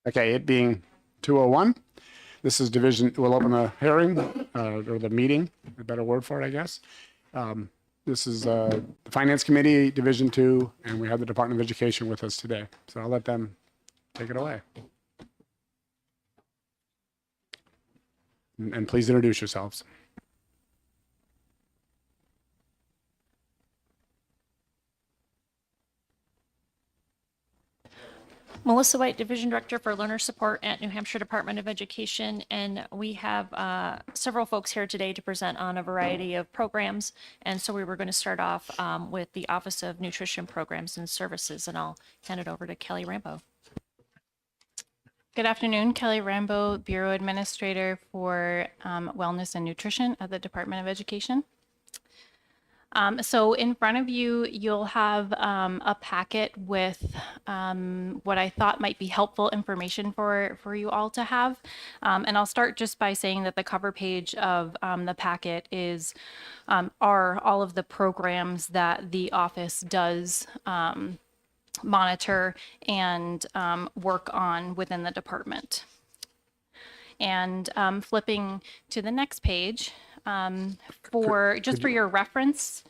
Okay, it being 2:01, this is division, we'll open the hearing, or the meeting, a better word for it, I guess. This is the Finance Committee, Division 2, and we have the Department of Education with us today. So I'll let them take it away. And please introduce yourselves. Melissa White, Division Director for Learner Support at New Hampshire Department of Education, and we have several folks here today to present on a variety of programs. And so we were going to start off with the Office of Nutrition Programs and Services, and I'll hand it over to Kelly Rambo. Good afternoon, Kelly Rambo, Bureau Administrator for Wellness and Nutrition at the Department of Education. So in front of you, you'll have a packet with what I thought might be helpful information for you all to have. And I'll start just by saying that the cover page of the packet are all of the programs that the office does monitor and work on within the department. And flipping to the next page, for your reference.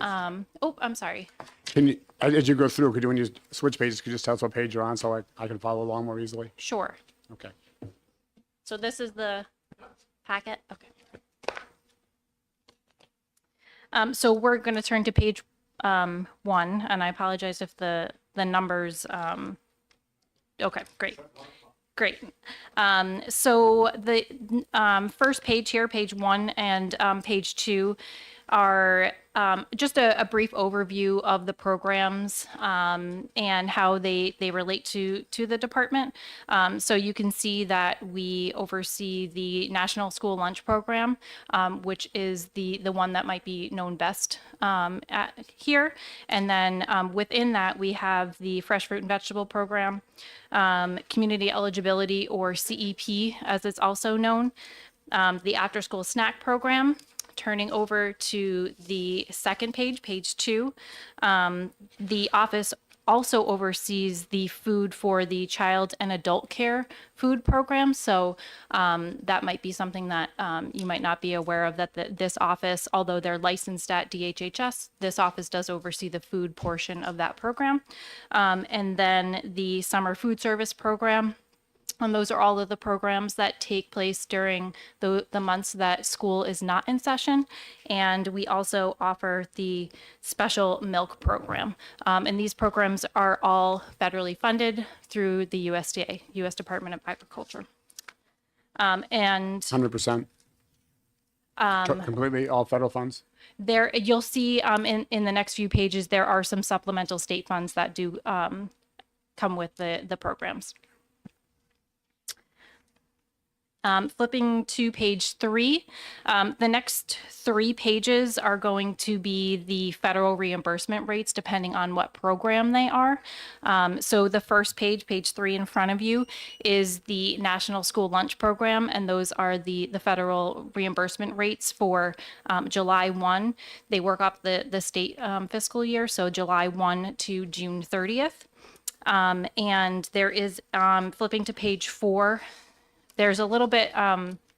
Oh, I'm sorry. Can you, as you go through, when you switch pages, could you just tell us what page you're on so I can follow along more easily? Sure. Okay. So this is the packet. Okay. So we're going to turn to page 1, and I apologize if the numbers. Okay, great. Great. So the first page here, page 1 and page 2 are just a brief overview of the programs and how they relate to the department. So you can see that we oversee the National School Lunch Program, which is the one that might be known best here. And then within that, we have the Fresh Fruit and Vegetable Program, Community Eligibility, or CEP as it's also known, the After School Snack Program. Turning over to the second page, page 2, the office also oversees the food for the child and adult care food program. So that might be something that you might not be aware of, that this office, although they're licensed at DHHS, this office does oversee the food portion of that program. And then the summer food service program. And those are all of the programs that take place during the months that school is not in session. And we also offer the special milk program. And these programs are all federally funded through the USDA, U.S. Department of Agriculture. And 100%? Completely all federal funds? There, you'll see in the next few pages, there are some supplemental state funds that do come with the programs. Flipping to page 3, the next 3 pages are going to be the federal reimbursement rates depending on what program they are. So the first page, page 3 in front of you, is the National School Lunch Program, and those are the federal reimbursement rates for July 1. They work off the state fiscal year, so July 1 to June 30th. And there is, flipping to page 4, there's a little bit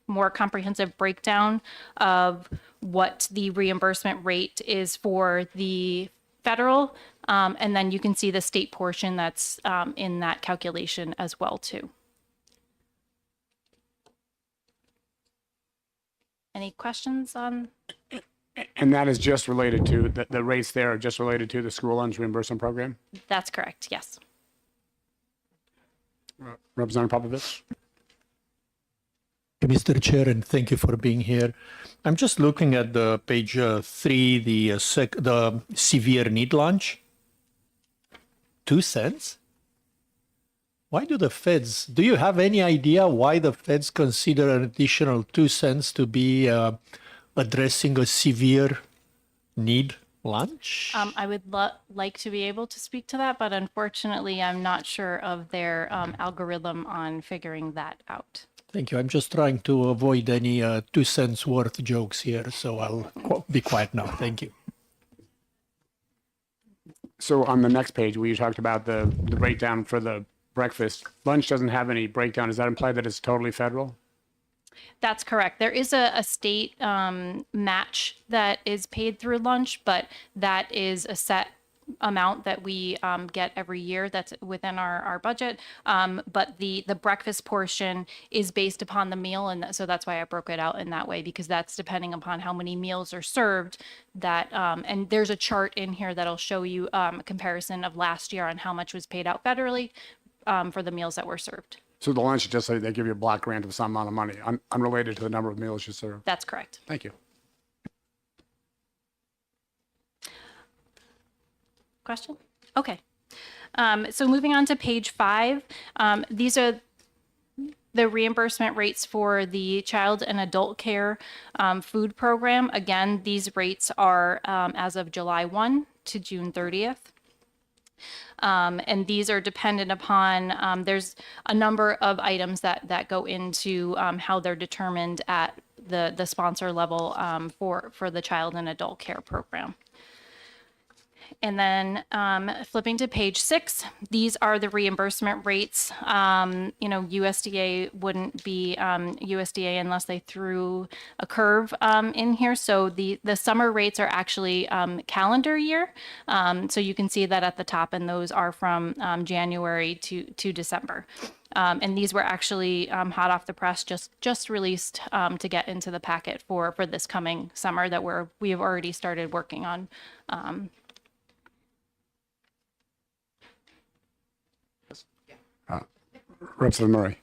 more comprehensive breakdown of what the reimbursement rate is for the federal, and then you can see the state portion that's in that calculation as well too. Any questions on? And that is just related to, the rates there are just related to the school lunch reimbursement program? That's correct, yes. Representative Popovich? Mr. Chair, and thank you for being here. I'm just looking at the page 3, the severe need lunch. 2 cents? Why do the feds, do you have any idea why the feds consider an additional 2 cents to be addressing a severe need lunch? I would like to be able to speak to that, but unfortunately, I'm not sure of their algorithm on figuring that out. Thank you. I'm just trying to avoid any 2 cents worth jokes here, so I'll be quiet now. Thank you. So on the next page, we talked about the breakdown for the breakfast. Lunch doesn't have any breakdown. Does that imply that it's totally federal? That's correct. There is a state match that is paid through lunch, but that is a set amount that we get every year that's within our budget. But the breakfast portion is based upon the meal. And so that's why I broke it out in that way, because that's depending upon how many meals are served. That and there's a chart in here that'll show you a comparison of last year on how much was paid out federally for the meals that were served. So the lunch is just like they give you a block grant of some amount of money, unrelated to the number of meals you serve. That's correct. Thank you. Question? Okay. So moving on to page 5, these are the reimbursement rates for the child and adult care food program. Again, these rates are as of July 1 to June 30th. And these are dependent upon, there's a number of items that go into how they're determined at the sponsor level for the child and adult care program. And then flipping to page 6, these are the reimbursement rates. USDA wouldn't be USDA unless they threw a curve in here. So the summer rates are actually calendar year. So you can see that at the top, and those are from January to December. And these were actually hot off the press, just released to get into the packet for this coming summer that we have already started working on. Representative Murray.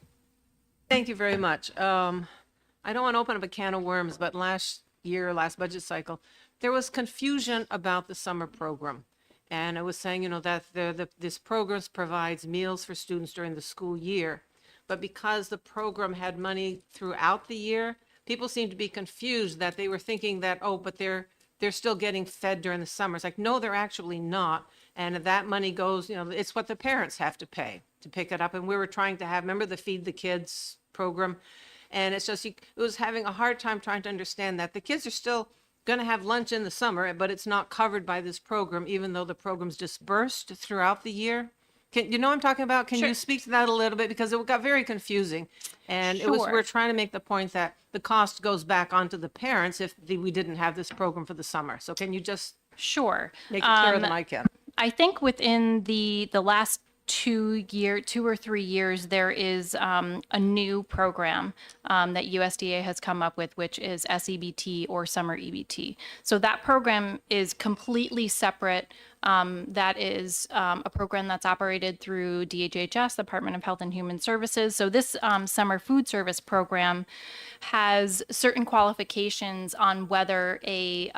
Thank you very much. I don't want to open up a can of worms, but last budget cycle, there was confusion about the summer program. And I was saying, that this program provides meals for students during the school year. But because the program had money throughout the year, people seemed to be confused that they were thinking that, but they're still getting fed during the summer. It's like, no, they're actually not. And that money goes, it's what the parents have to pay to pick it up. And we were trying to remember the Feed the Kids program. And it's just, it was having a hard time trying to understand that the kids are still going to have lunch in the summer, but it's not covered by this program, even though the program's dispersed throughout the year. You know what I'm talking about? Can Sure. you speak to that a little bit? Because it got very confusing. And Sure. we're trying to make the point that the cost goes back onto the parents if we didn't have this program for the summer. So can you just Sure. make it clearer than I can? I think within the last 2 or 3 years, there is a new program that USDA has come up with, which is SEBT or summer EBT. So that program is completely separate. That is a program that's operated through DHHS, Department of Health and Human Services. So this summer food service program has certain qualifications on whether a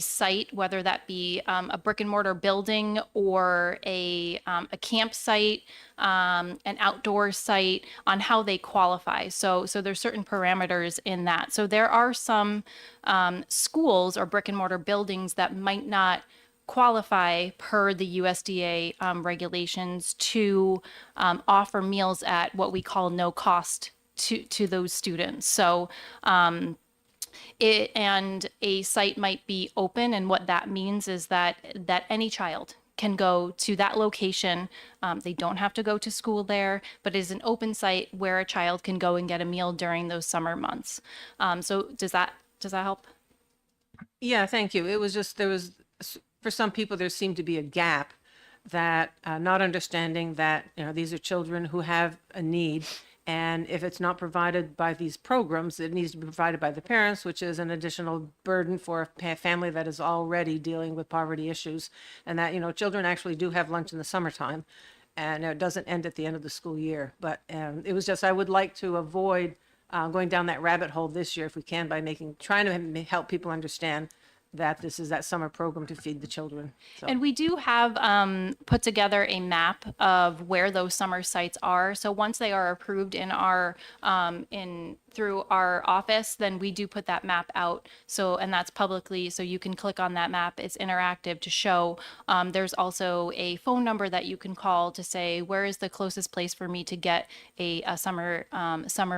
site, whether that be a brick and mortar building or a campsite, an outdoor site, on how they qualify. So there's certain parameters in that. So there are some schools or brick and mortar buildings that might not qualify per the USDA regulations to offer meals at what we call no cost to those students. So and a site might be open, and what that means is that any child can go to that location. They don't have to go to school there, but it is an open site where a child can go and get a meal during those summer months. So does that help? Yeah, thank you. It was just, for some people, there seemed to be a gap that not understanding that, these are children who have a need. And if it's not provided by these programs, it needs to be provided by the parents, which is an additional burden for a family that is already dealing with poverty issues. And that, children actually do have lunch in the summertime, and it doesn't end at the end of the school year. But it was just, I would like to avoid going down that rabbit hole this year if we can, by trying to help people understand that this is that summer program to feed the children. So. And we do have put together a map of where those summer sites are. So once they are approved in our through our office, then we do put that map out. So, and that's publicly, so you can click on that map. It's interactive to show. There's also a phone number that you can call to say, where is the closest place for me to get a summer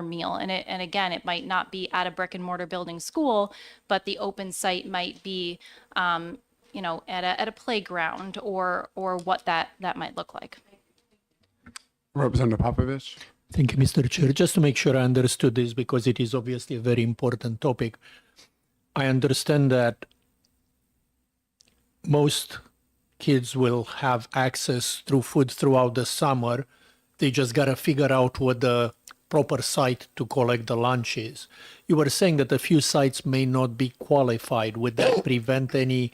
meal? And again, it might not be at a brick and mortar building school, but the open site might be, at a playground or what that might look like. Representative Popovich? Thank you, Mr. Chair. Just to make sure I understood this, because it is obviously a very important topic. I understand that most kids will have access through food throughout the summer. They just got to figure out what the proper site to collect the lunch is. You were saying that a few sites may not be qualified. Would that prevent any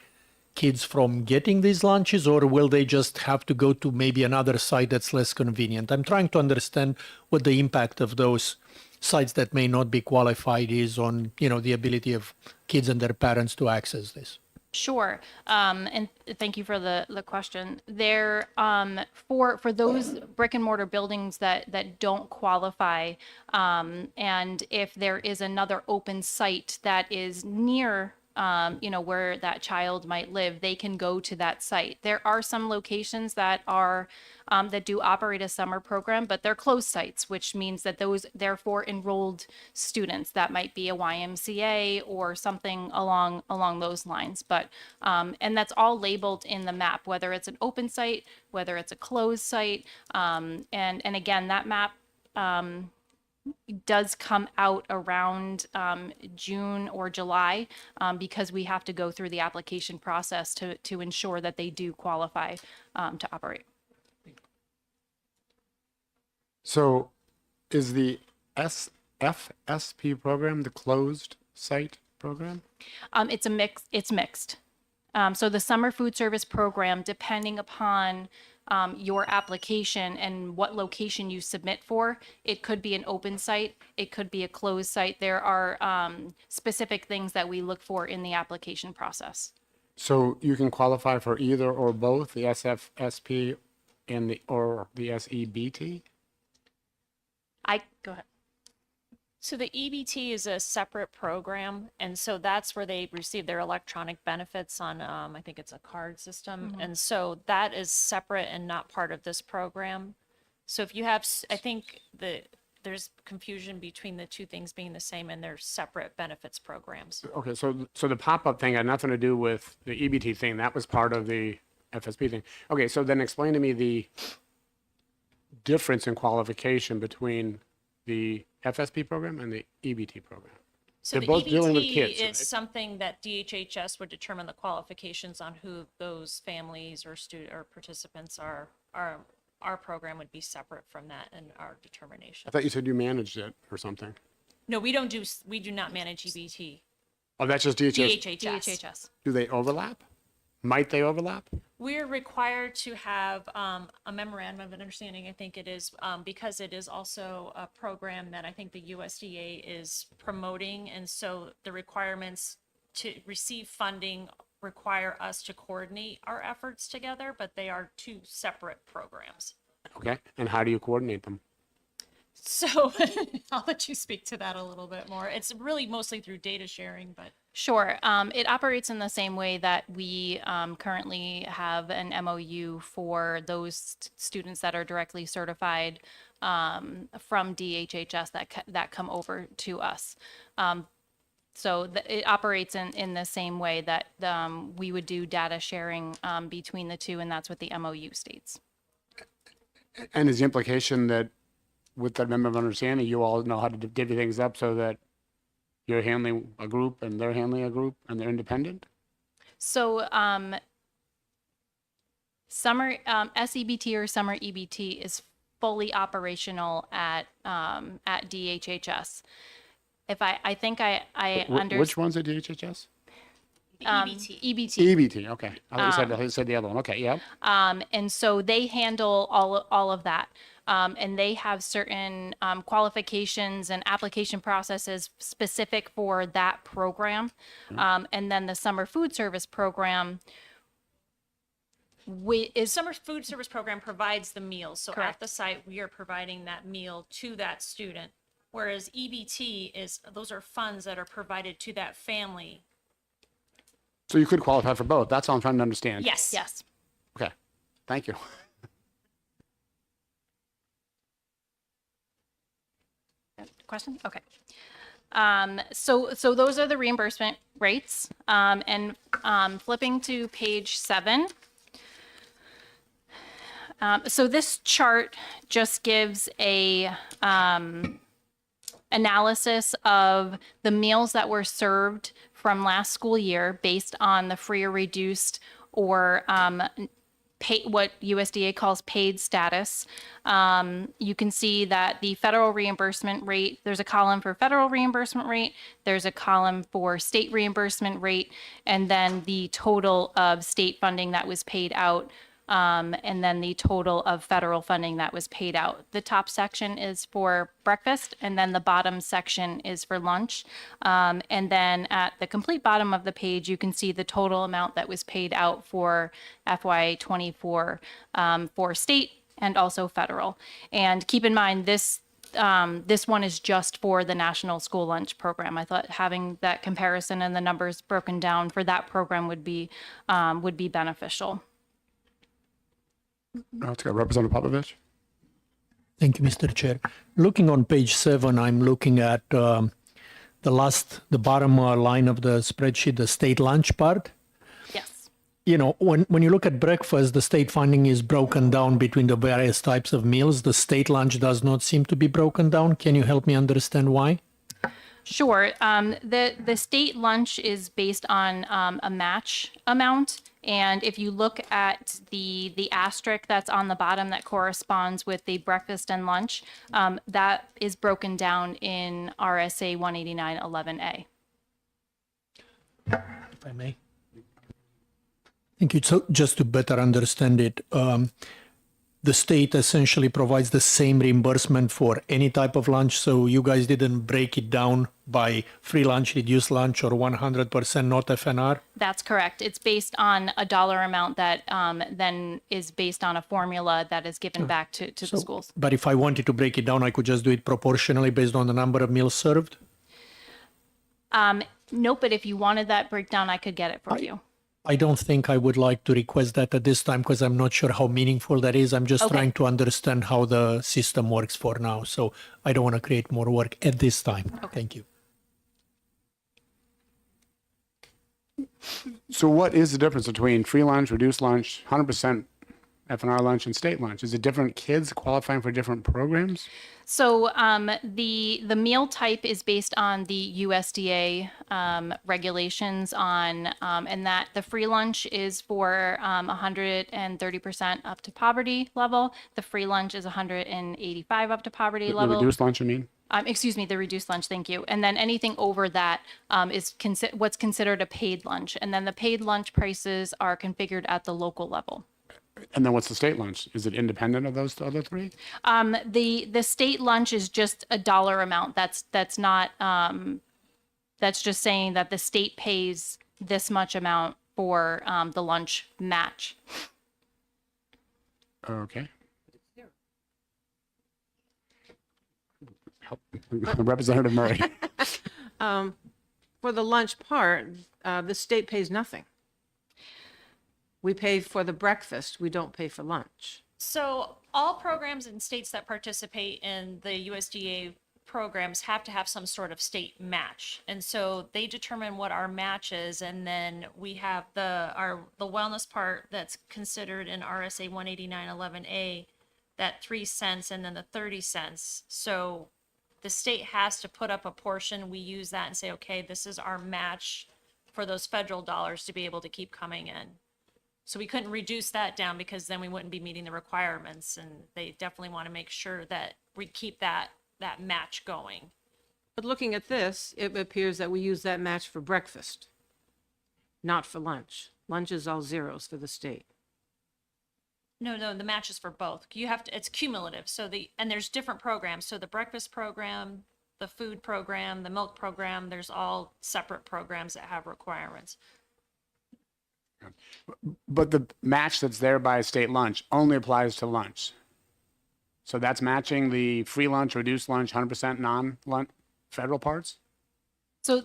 kids from getting these lunches, or will they just have to go to maybe another site that's less convenient? I'm trying to understand what the impact of those sites that may not be qualified is on, the ability of kids and their parents to access this. Sure. And thank you for the question. There, for those brick and mortar buildings that don't qualify, and if there is another open site that is near where that child might live, they can go to that site. There are some locations that are that do operate a summer program, but they're closed sites, which means that those therefore enrolled students, that might be a YMCA or something along those lines. But and that's all labeled in the map, whether it's an open site, whether it's a closed site, and again, that map does come out around June or July, because we have to go through the application process to ensure that they do qualify to operate. So is the FSP program the closed site program? It's mixed. So the summer food service program, depending upon your application and what location you submit for, it could be an open site, it could be a closed site. There are specific things that we look for in the application process. So you can qualify for either or both the SFSP and the SEBT? Go ahead. So the EBT is a separate program, and so that's where they receive their electronic benefits on, I think it's a card system. And so that is separate and not part of this program. So if you have, I think there's confusion between the two things being the same, and they're separate benefits programs. Okay, so the pop-up thing had nothing to do with the EBT thing. That was part of the FSP thing. Okay, so then explain to me the difference in qualification between the FSP program and the EBT program. So They're the both dealing with EBT kids, is right? something that DHHS would determine the qualifications on who those families or participants are. Our program would be separate from that in our determination. I thought you said you managed it or something. No, we do not manage EBT. Oh, that's just DHS. DHHS. Do they overlap? Might they overlap? We're required to have a memorandum of understanding, I think it is, because it is also a program that I think the USDA is promoting. And so the requirements to receive funding require us to coordinate our efforts together, but they are two separate programs. Okay, and how do you coordinate them? So I'll let you speak to that a little bit more. It's really mostly through data sharing, but. Sure. It operates in the same way that we currently have an MOU for those students that are directly certified from DHHS that come over to us. So it operates in the same way that we would do data sharing between the two, and that's what the MOU states. And is the implication that with that member of understanding, you all know how to divvy things up so that you're handling a group and they're handling a group and they're independent? So summer SEBT or summer EBT is fully operational at DHHS. If I think I understand. Which one's at DHHS? EBT. EBT. EBT, okay. I thought you said the other one. Okay, yeah. And so they handle all of that. And they have certain qualifications and application processes specific for that program. And then the summer food service program Summer food service program provides the meals. So Correct. at the site, we are providing that meal to that student. Whereas EBT those are funds that are provided to that family. So you could qualify for both. That's all I'm trying to understand. Yes. Yes. Okay, thank you. Question? Okay. So those are the reimbursement rates. And flipping to page 7, So this chart just gives a analysis of the meals that were served from last school year based on the free or reduced or what USDA calls paid status. You can see that the federal reimbursement rate, there's a column for federal reimbursement rate, there's a column for state reimbursement rate, and then the total of state funding that was paid out, and then the total of federal funding that was paid out. The top section is for breakfast, and then the bottom section is for lunch. And then at the complete bottom of the page, you can see the total amount that was paid out for FY24 for state and also federal. And keep in mind, this one is just for the National School Lunch Program. I thought having that comparison and the numbers broken down for that program would be beneficial. Let's go, Representative Popovich. Thank you, Mr. Chair. Looking on page 7, I'm looking at the bottom line of the spreadsheet, the state lunch part. Yes. You know, when you look at breakfast, the state funding is broken down between the various types of meals. The state lunch does not seem to be broken down. Can you help me understand why? Sure. The state lunch is based on a match amount. And if you look at the asterisk that's on the bottom that corresponds with the breakfast and lunch, that is broken down in RSA 189.11a. If I may. Thank you. So just to better understand it, the state essentially provides the same reimbursement for any type of lunch. So you guys didn't break it down by free lunch, reduced lunch, or 100% not FNR? That's correct. It's based on a dollar amount that then is based on a formula that is given back to the schools. But if I wanted to break it down, I could just do it proportionally based on the number of meals served? Nope, but if you wanted that breakdown, I could get it for you. I don't think I would like to request that at this time because I'm not sure how meaningful that is. I'm just Okay. trying to understand how the system works for now. So I don't want to create more work at this time. Thank you. So what is the difference between free lunch, reduced lunch, 100% FNR lunch, and state lunch? Is it different kids qualifying for different programs? So the meal type is based on the USDA regulations on, and that the free lunch is for 130% up to poverty level. The free lunch is 185 up to poverty The level. reduced lunch, I mean? Excuse me, the reduced lunch, thank you. And then anything over that is what's considered a paid lunch. And then the paid lunch prices are configured at the local level. And then what's the state lunch? Is it independent of those other three? The state lunch is just a dollar amount. That's not, that's just saying that the state pays this much amount for the lunch match. Okay. Representative Murray. For the lunch part, the state pays nothing. We pay for the breakfast, we don't pay for lunch. So all programs in states that participate in the USDA programs have to have some sort of state match. And so they determine what our match is, and then we have the wellness part that's considered in RSA 189.11a, that 3 cents and then the 30 cents. So the state has to put up a portion. We use that and say, okay, this is our match for those federal dollars to be able to keep coming in. So we couldn't reduce that down because then we wouldn't be meeting the requirements, and they definitely want to make sure that we keep that match going. But looking at this, it appears that we use that match for breakfast, not for lunch. Lunch is all zeros for the state. No, the match is for both. You have to, it's cumulative. So and there's different programs. So the breakfast program, the food program, the milk program, there's all separate programs that have requirements. But the match that's there by state lunch only applies to lunch. So that's matching the free lunch, reduced lunch, 100% non-lunch federal parts? So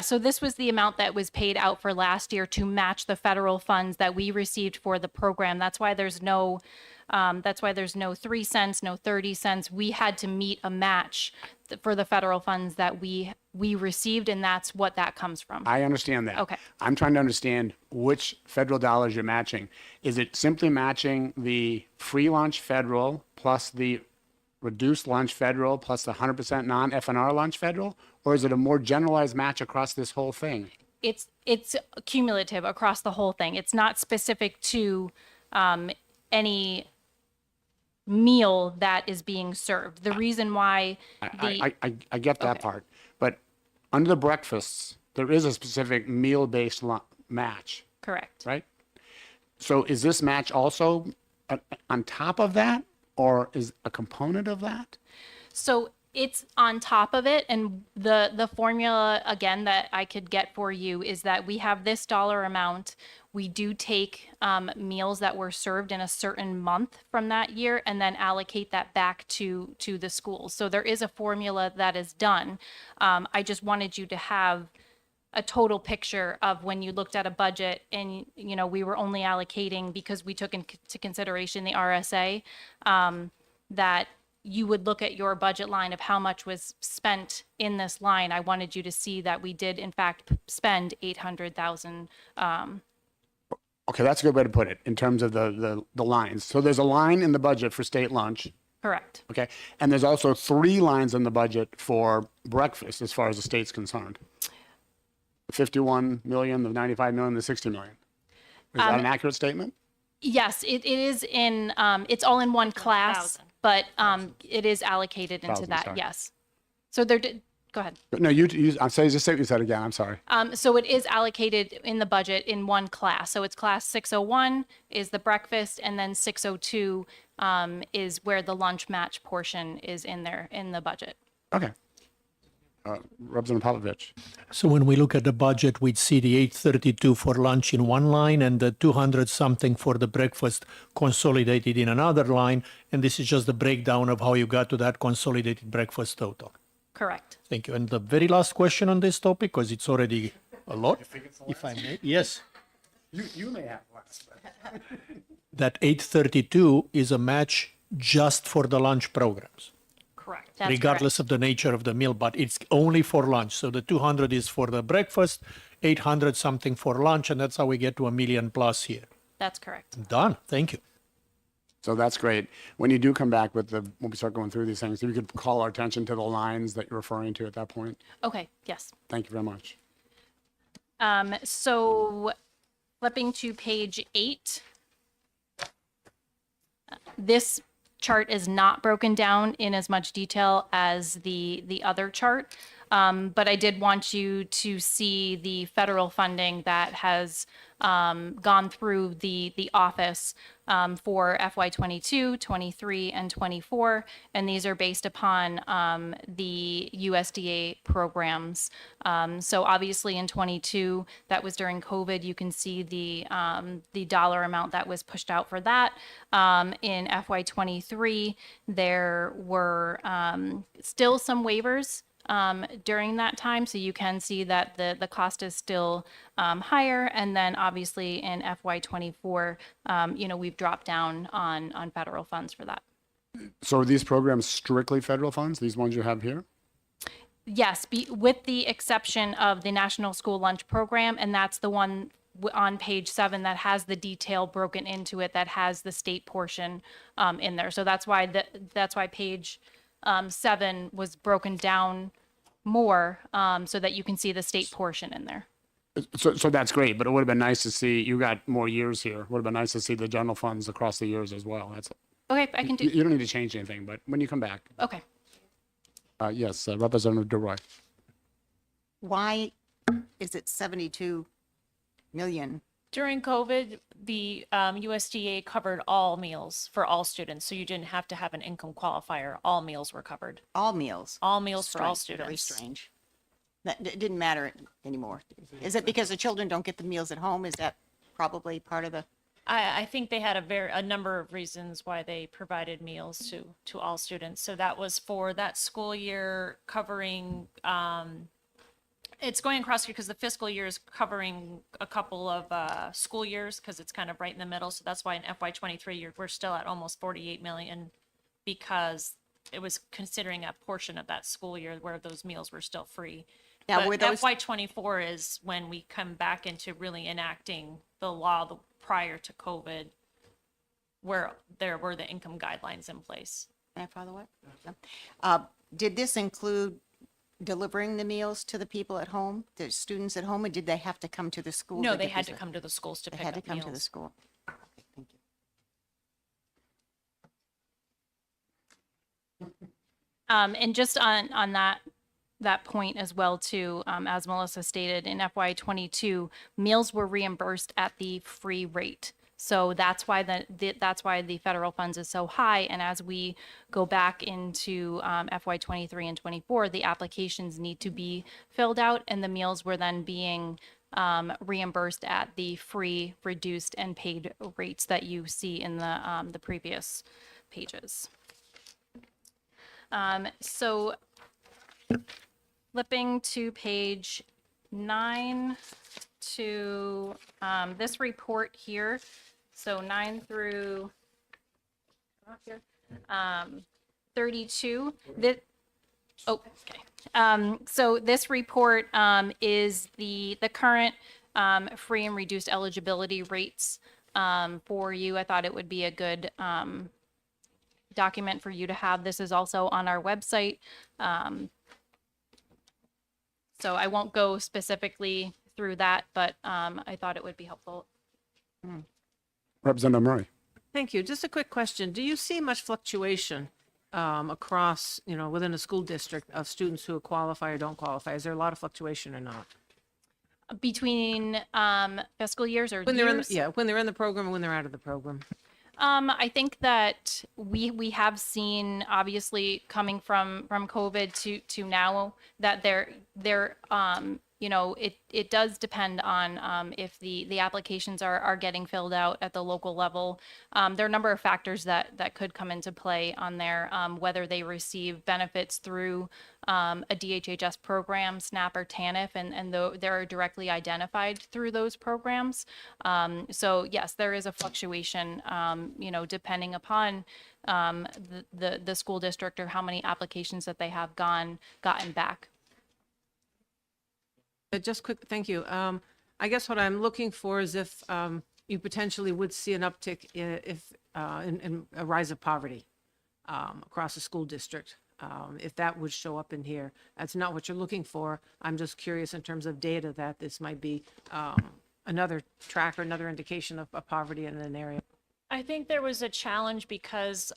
so this was the amount that was paid out for last year to match the federal funds that we received for the program. That's why there's no 3 cents, no 30 cents. We had to meet a match for the federal funds that we we received, and that's what that comes from. I understand that. Okay. I'm trying to understand which federal dollars you're matching. Is it simply matching the free lunch federal plus the reduced lunch federal plus the 100% non-FNR lunch federal? Or is it a more generalized match across this whole thing? It's cumulative across the whole thing. It's not specific to any meal that is being served. The reason why I get that part. But under the breakfasts, there is a specific meal-based match, correct. right? So is this match also on top of that, or is a component of that? So it's on top of it, and the formula again that I could get for you is that we have this dollar amount. We do take meals that were served in a certain month from that year and then allocate that back to the schools. So there is a formula that is done. I just wanted you to have a total picture of when you looked at a budget and, you know, we were only allocating because we took into consideration the RSA, that you would look at your budget line of how much was spent in this line. I wanted you to see that we did in fact spend 800,000. Okay, that's a good way to put it in terms of the lines. So there's a line in the budget for state lunch, Correct. okay? And there's also 3 lines in the budget for breakfast as far as the state's concerned. The 51 million, the 95 million, the 60 million. Is that an accurate statement? Yes, it is in, it's all in one class, but it is allocated into Thousand, that, sorry. yes. So there did, go ahead. No, I'm sorry, just say what you said again, I'm sorry. So it is allocated in the budget in one class. So it's class 601 is the breakfast, and then 602 is where the lunch match portion is in there in the budget. Okay. Representative Popovich. So when we look at the budget, we'd see the 832 for lunch in one line and the 200 something for the breakfast consolidated in another line. And this is just the breakdown of how you got to that consolidated breakfast total. Correct. Thank you. And the very last question on this topic, because it's already a lot, if I may. Yes. You may have less. That 832 is a match just for the lunch programs, Correct. That's regardless of the nature of the meal, but it's only for lunch. So the 200 is for the breakfast, 800 something for lunch, and that's how we get to $1 million plus here. That's correct. Done. Thank you. So that's great. When you do come back with when we start going through these things, if you could call our attention to the lines that you're referring to at that point. Okay, yes. Thank you very much. So flipping to page 8, this chart is not broken down in as much detail as the other chart, but I did want you to see the federal funding that has gone through the office for FY22, 23, and 24, and these are based upon the USDA programs. So obviously in 22, that was during COVID. You can see the dollar amount that was pushed out for that. In FY23, there were still some waivers during that time. So you can see that the cost is still higher. And then obviously in FY24, we've dropped down on federal funds for that. So are these programs strictly federal funds, these ones you have here? Yes, with the exception of the National School Lunch Program, and that's the one on page 7 that has the detail broken into it, that has the state portion in there. So that's why page 7 was broken down more so that you can see the state portion in there. So that's great, but it would have been nice to see, you got more years here. Would have been nice to see the general funds across the years as well. That's, Okay, I can do. you don't need to change anything, but when you come back. Okay. Yes, Representative DeRoy. Why is it 72 million? During COVID, the USDA covered all meals for all students, so you didn't have to have an income qualifier. All meals were covered. All meals? All meals for all Strange, Very students. strange. That it didn't matter anymore. Is it because the children don't get the meals at home? Is that probably part of the? I think they had a number of reasons why they provided meals to all students. So that was for that school year covering, it's going across here because the fiscal year is covering a couple of school years because it's kind of right in the middle. So that's why in FY23 we're still at almost 48 million because it was considering a portion of that school year where those meals were still free. Now, But were those- FY '24 is when we come back into really enacting the law prior to COVID, where there were the income guidelines in place. May I follow up? No. Did this include delivering the meals to the people at home, the students at home, or did they have to come to the school? No, to they get had these- to come to the schools to They pick had to up come to the meals. school. Okay, thank you. And just on that point as well too, as Melissa stated, in FY '22, meals were reimbursed at the free rate. So that's why that's why the federal funds is so high. And as we go back into FY '23 and '24, the applications need to be filled out, and the meals were then being reimbursed at the free, reduced, and paid rates that you see in the previous pages. So flipping to page 9 to this report here, so 9 through 32. So this report is the current free and reduced eligibility rates for you. I thought it would be a good document for you to have. This is also on our website. So I won't go specifically through that, but I thought it would be helpful. Representative Murray. Thank you. Just a quick question. Do you see much fluctuation across, within a school district of students who qualify or don't qualify? Is there a lot of fluctuation or not? Between fiscal years or When they're years? when they're in the program and when they're out of the program. I think that we have seen, obviously coming from COVID to now, that it does depend on if the applications are getting filled out at the local level. There are a number of factors that could come into play on there, whether they receive benefits through a DHHS program, SNAP or TANF, and they're directly identified through those programs. So yes, there is a fluctuation, depending upon the school district or how many applications that they have gotten back. Just quick, thank you. I guess what I'm looking for is if you potentially would see an uptick in a rise of poverty across the school district, if that would show up in here. That's not what you're looking for. I'm just curious in terms of data that this might be another track or another indication of poverty in an area. I think there was a challenge because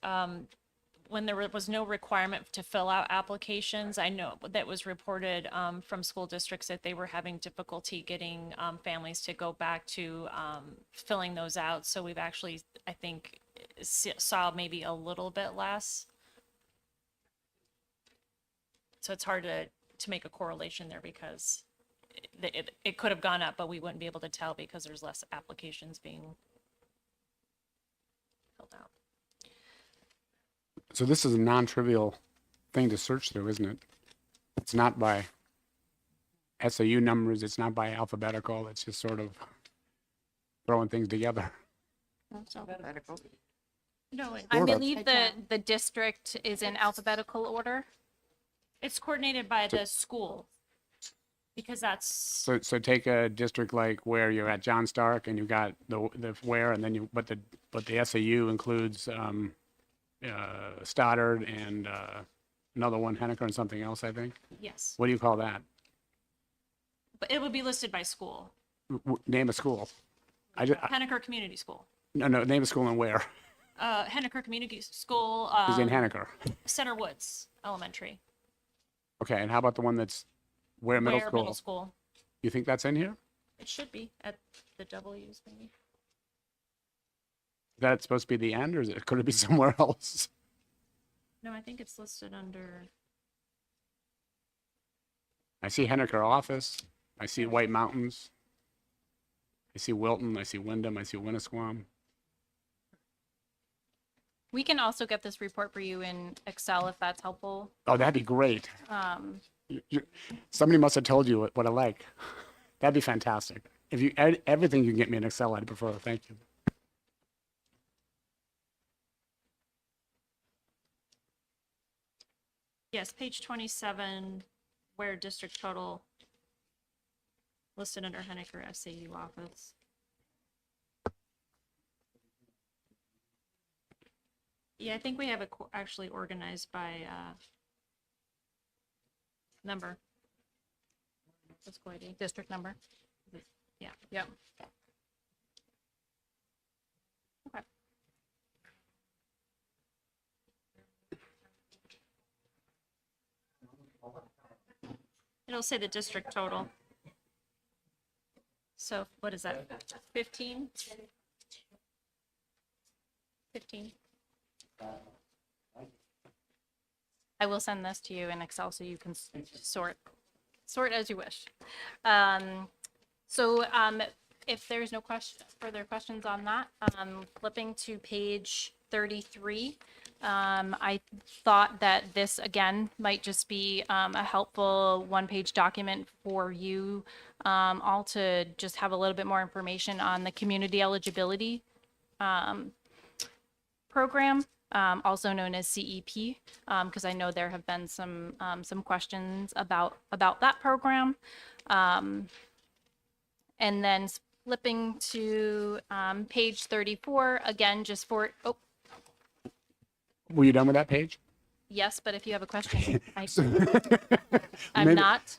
when there was no requirement to fill out applications, I know that was reported from school districts that they were having difficulty getting families to go back to filling those out. So we've actually, I think, saw maybe a little bit less. So it's hard to make a correlation there because it could have gone up, but we wouldn't be able to tell because there's less applications being filled out. So this is a non-trivial thing to search through, isn't it? It's not by SAU numbers. It's not by alphabetical. It's just sort of throwing things together. That's alphabetical. No, I Sort of. believe the district is in alphabetical order. it's coordinated by the school because that's So take a district like where you're at John Stark and you got the where, and then but the SAU includes Stoddard and another one, Henniker, and something else, I think. yes, What do you call that? but it would be listed by school. Name a school. Henniker Community School, No, name a school and where. Henniker Community School, Is in Henniker. Center Woods Elementary, Okay, and how about the one that's where middle Ware school? Middle School. You think that's in here? It should be at the W's maybe. Is that supposed to be the end, or could it be somewhere else? No, I think it's listed under. I see Henniker office. I see White Mountains. I see Wilton. I see Wyndham. I see Winnisquam. We can also get this report for you in Excel if that's helpful. Oh, that'd be great. Um, Somebody must have told you what I like. That'd be fantastic. If you everything you can get me in Excel, I'd prefer. Thank you. Yes, page 27, where district total listed under Henniker SAU office. Yeah, I think we have it actually organized by number. Fiscal ID. District number. Yeah. Yep. Okay. It'll say the district total. So what is that? 15? 15. I will send this to you in Excel so you can sort as you wish. If there's no further questions on that, flipping to page 33, I thought that this again might just be a helpful one-page document for you all to just have a little bit more information on the community eligibility program, also known as CEP, because I know there have been some questions about that program. And then flipping to page 34, again, just for, Were you done with that page? yes, but if you have a question, I'm Maybe- not.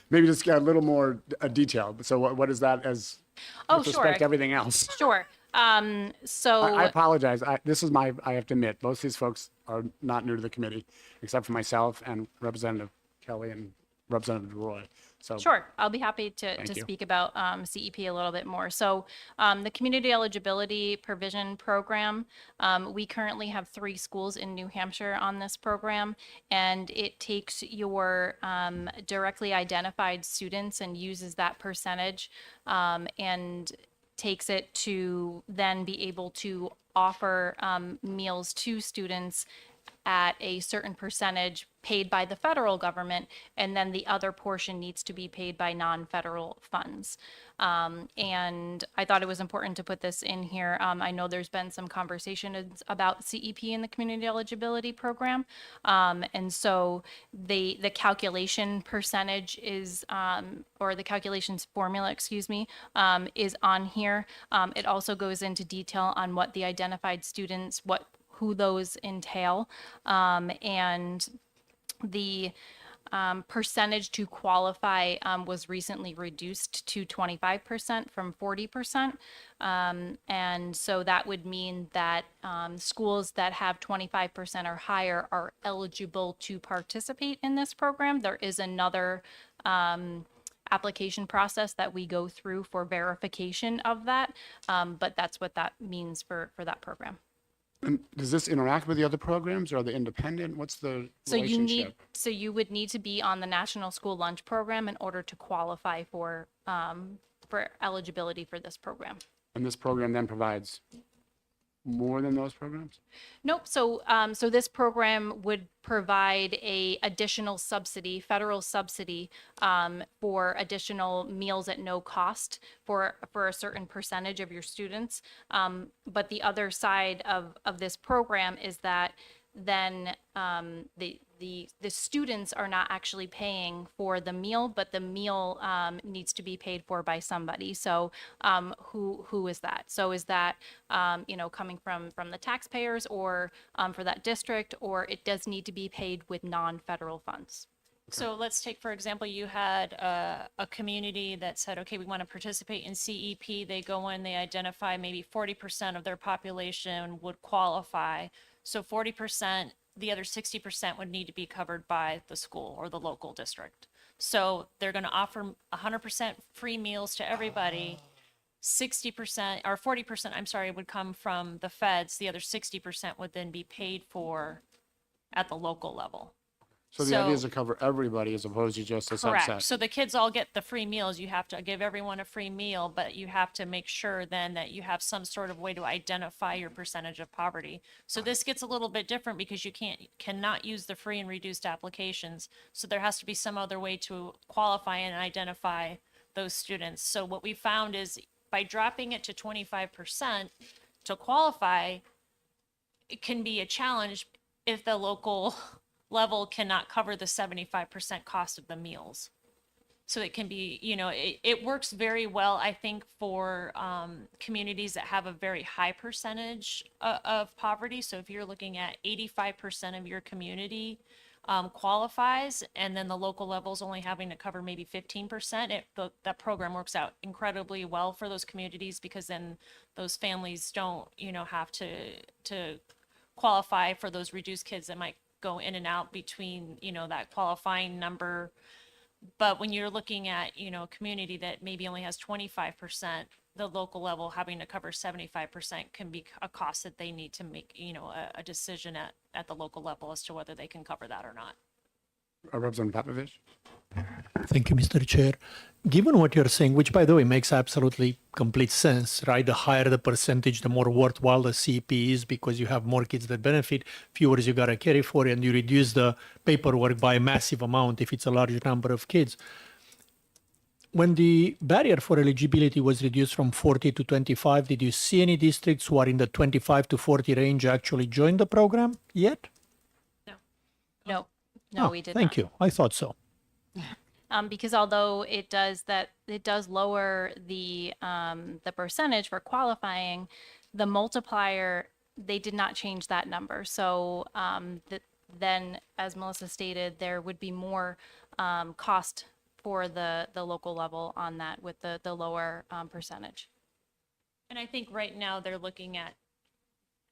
Maybe just get a little more detail. So what is that as Oh, with sure. respect to everything else? Sure. So I apologize. I have to admit, most of these folks are not new to the committee, except for myself and Representative Kelly and Representative Roy. So sure, I'll be happy to you. speak about CEP a little bit more. So the Community Eligibility Provision Program, we currently have 3 schools in New Hampshire on this program, and it takes your directly identified students and uses that percentage and takes it to then be able to offer meals to students at a certain percentage paid by the federal government, and then the other portion needs to be paid by non-federal funds. And I thought it was important to put this in here. I know there's been some conversation about CEP in the community eligibility program. And so the calculation percentage is, or the calculations formula, excuse me, is on here. It also goes into detail on what the identified students, who those entail, and the percentage to qualify was recently reduced to 25% from 40%. And so that would mean that schools that have 25% or higher are eligible to participate in this program. There is another application process that we go through for verification of that, but that's what that means for that program. And does this interact with the other programs, or are they independent? What's the relationship? So you would need to be on the National School Lunch Program in order to qualify for eligibility for this program. And this program then provides more than those programs? Nope. So this program would provide a additional subsidy, federal subsidy, for additional meals at no cost for a certain percentage of your students. But the other side of this program is that then the students are not actually paying for the meal, but the meal needs to be paid for by somebody. So who is that? So is that coming from the taxpayers, or for that district, or it does need to be paid with non-federal funds? So let's take, for example, you had a community that said, okay, we want to participate in CEP. They go in, they identify maybe 40% of their population would qualify. So 40%, the other 60% would need to be covered by the school or the local district. So they're going to offer 100% free meals to everybody. 60% or 40%, I'm sorry, would come from the feds. The other 60% would then be paid for at the local level. So the idea is to cover everybody as opposed to just a Correct. subset. So the kids all get the free meals. You have to give everyone a free meal, but you have to make sure then that you have some sort of way to identify your percentage of poverty. So this gets a little bit different because you cannot use the free and reduced applications. So there has to be some other way to qualify and identify those students. So what we found is by dropping it to 25% to qualify, it can be a challenge if the local level cannot cover the 75% cost of the meals. So it can be, it works very well, I think, for communities that have a very high percentage of poverty. So if you're looking at 85% of your community qualifies, and then the local level's only having to cover maybe 15%, that program works out incredibly well for those communities, because then those families don't, have to qualify for those reduced kids that might go in and out between, that qualifying number. But when you're looking at, a community that maybe only has 25%, the local level having to cover 75% can be a cost that they need to make, a decision at the local level as to whether they can cover that or not. Representative Popovich? Thank you, Mr. Chair. Given what you're saying, which by the way makes absolutely complete sense, right? The higher the percentage, the more worthwhile the CEP is, because you have more kids that benefit, fewer you got to carry for, and you reduce the paperwork by a massive amount if it's a large number of kids. When the barrier for eligibility was reduced from 40 to 25, did you see any districts who are in the 25 to 40 range actually join the program yet? No, Oh, we did thank not. you. I thought so. Because although it does lower the percentage for qualifying, the multiplier, they did not change that number. So then, as Melissa stated, there would be more cost for the local level on that with the lower percentage. And I think right now they're looking at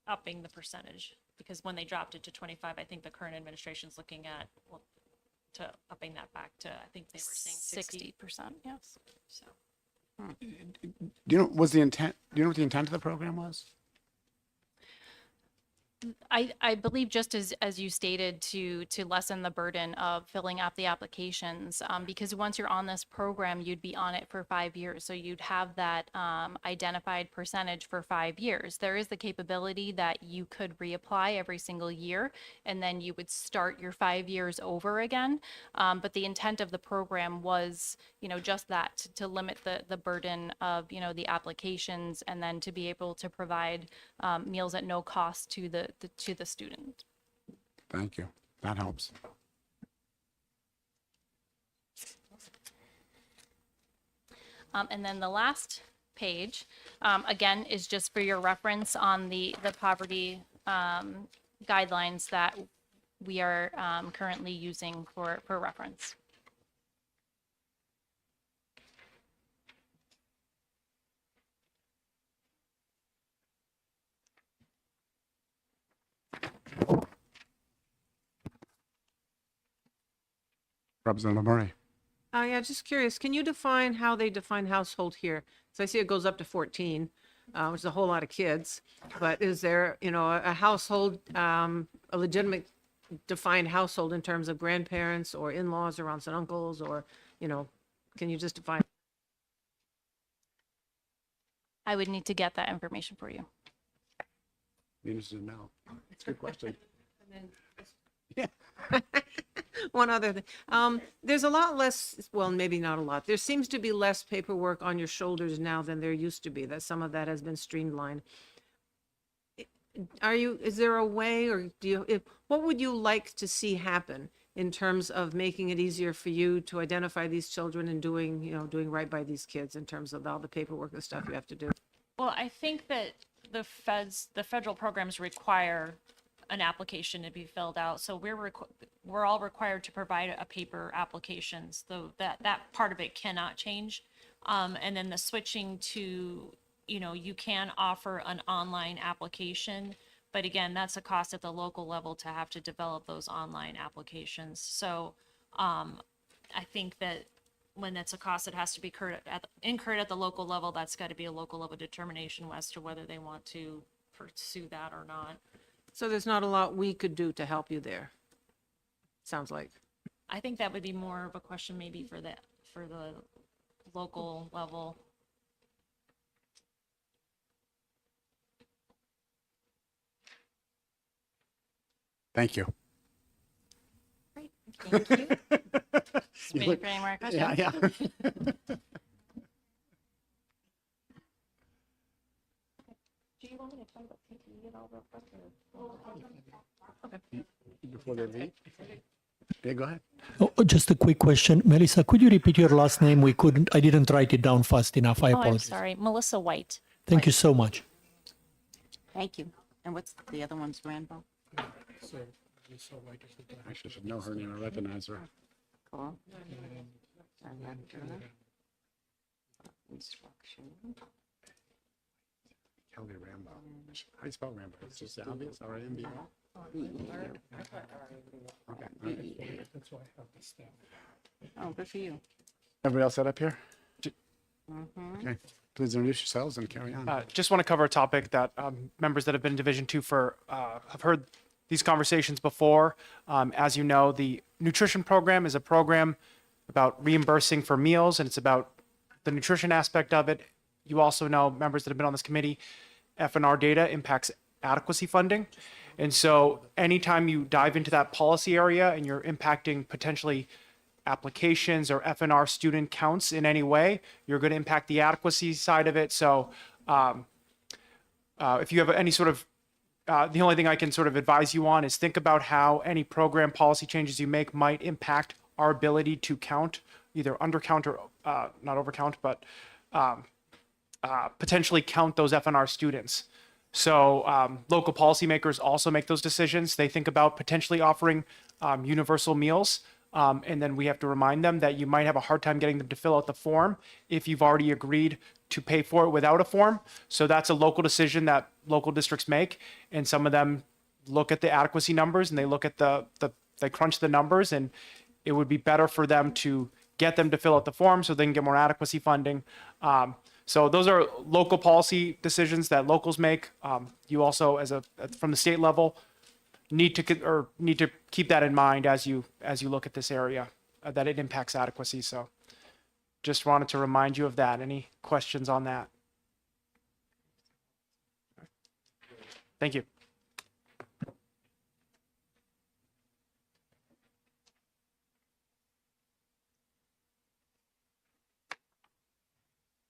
upping the percentage, because when they dropped it to 25, I think the current administration's looking at, to upping that back to, I think they were saying 60. 60%, yes. So. Do you know what the intent of the program was? I believe, just as you stated, to lessen the burden of filling out the applications, because once you're on this program, you'd be on it for 5 years. So you'd have that identified percentage for 5 years. There is the capability that you could reapply every single year, and then you would start your 5 years over again. But the intent of the program was, just that, to limit the burden of, the applications, and then to be able to provide meals at no cost to the student. Thank you. That helps. And then the last page, again, is just for your reference on the poverty guidelines that we are currently using for reference. Representative Murray? Yeah, just curious, can you define how they define household here? So I see it goes up to 14, which is a whole lot of kids. But is there, a household, a legitimate defined household in terms of grandparents or in-laws or aunts and uncles, or, can you just define? I would need to get that information for you. Be interested to know. It's a good question. One other thing, there's a lot less, well, maybe not a lot. There seems to be less paperwork on your shoulders now than there used to be, that some of that has been streamlined. Is there a way, or what would you like to see happen in terms of making it easier for you to identify these children and doing right by these kids in terms of all the paperwork and stuff you have to do? Well, I think that the federal programs require an application to be filled out. So we're all required to provide a paper application. So that part of it cannot change. And then the switching to, you can offer an online application, but again, that's a cost at the local level to have to develop those online applications. So I think that when it's a cost that has to be incurred at the local level, that's got to be a local level determination as to whether they want to pursue that or not. So there's not a lot we could do to help you there, sounds like. I think that would be more of a question maybe for the local level. Thank you. Great, thank you. Just You waiting look- for any more questions. Yeah. Do you want me to try to get all the before they leave? Yeah, go ahead. Oh, just a quick question. Melissa, could you repeat your last name? I didn't write it down fast enough. I Oh, I'm apologize. sorry, Melissa White. Thank you so much. Thank you. And what's the other one's Rambo? Actually, I should know her name. I recognize her. Cool. Director. Instruction. Kelly Rambo. How do you spell Rambo? It's just obvious. R-A-M-B-O. Okay. Oh, good for you. Everybody else set up here? Okay. Please introduce yourselves and carry on. Just want to cover a topic that members that have been in Division Two for have heard these conversations before. As you know, the nutrition program is a program about reimbursing for meals, and it's about the nutrition aspect of it. You also know, members that have been on this committee, F&R data impacts adequacy funding. And so anytime you dive into that policy area and you're impacting potentially applications or F&R student counts in any way, you're going to impact the adequacy side of it. So if you have any sort of, the only thing I can sort of advise you on is think about how any program policy changes you make might impact our ability to count, either undercount or not overcount, but potentially count those F&R students. So local policymakers also make those decisions. They think about potentially offering universal meals. And then we have to remind them that you might have a hard time getting them to fill out the form if you've already agreed to pay for it without a form. So that's a local decision that local districts make. And some of them look at the adequacy numbers and they look at they crunch the numbers, and it would be better for them to get them to fill out the form so they can get more adequacy funding. So those are local policy decisions that locals make. You also, from the state level, need to keep that in mind as you look at this area, that it impacts adequacy. So just wanted to remind you of that. Any questions on that? Thank you.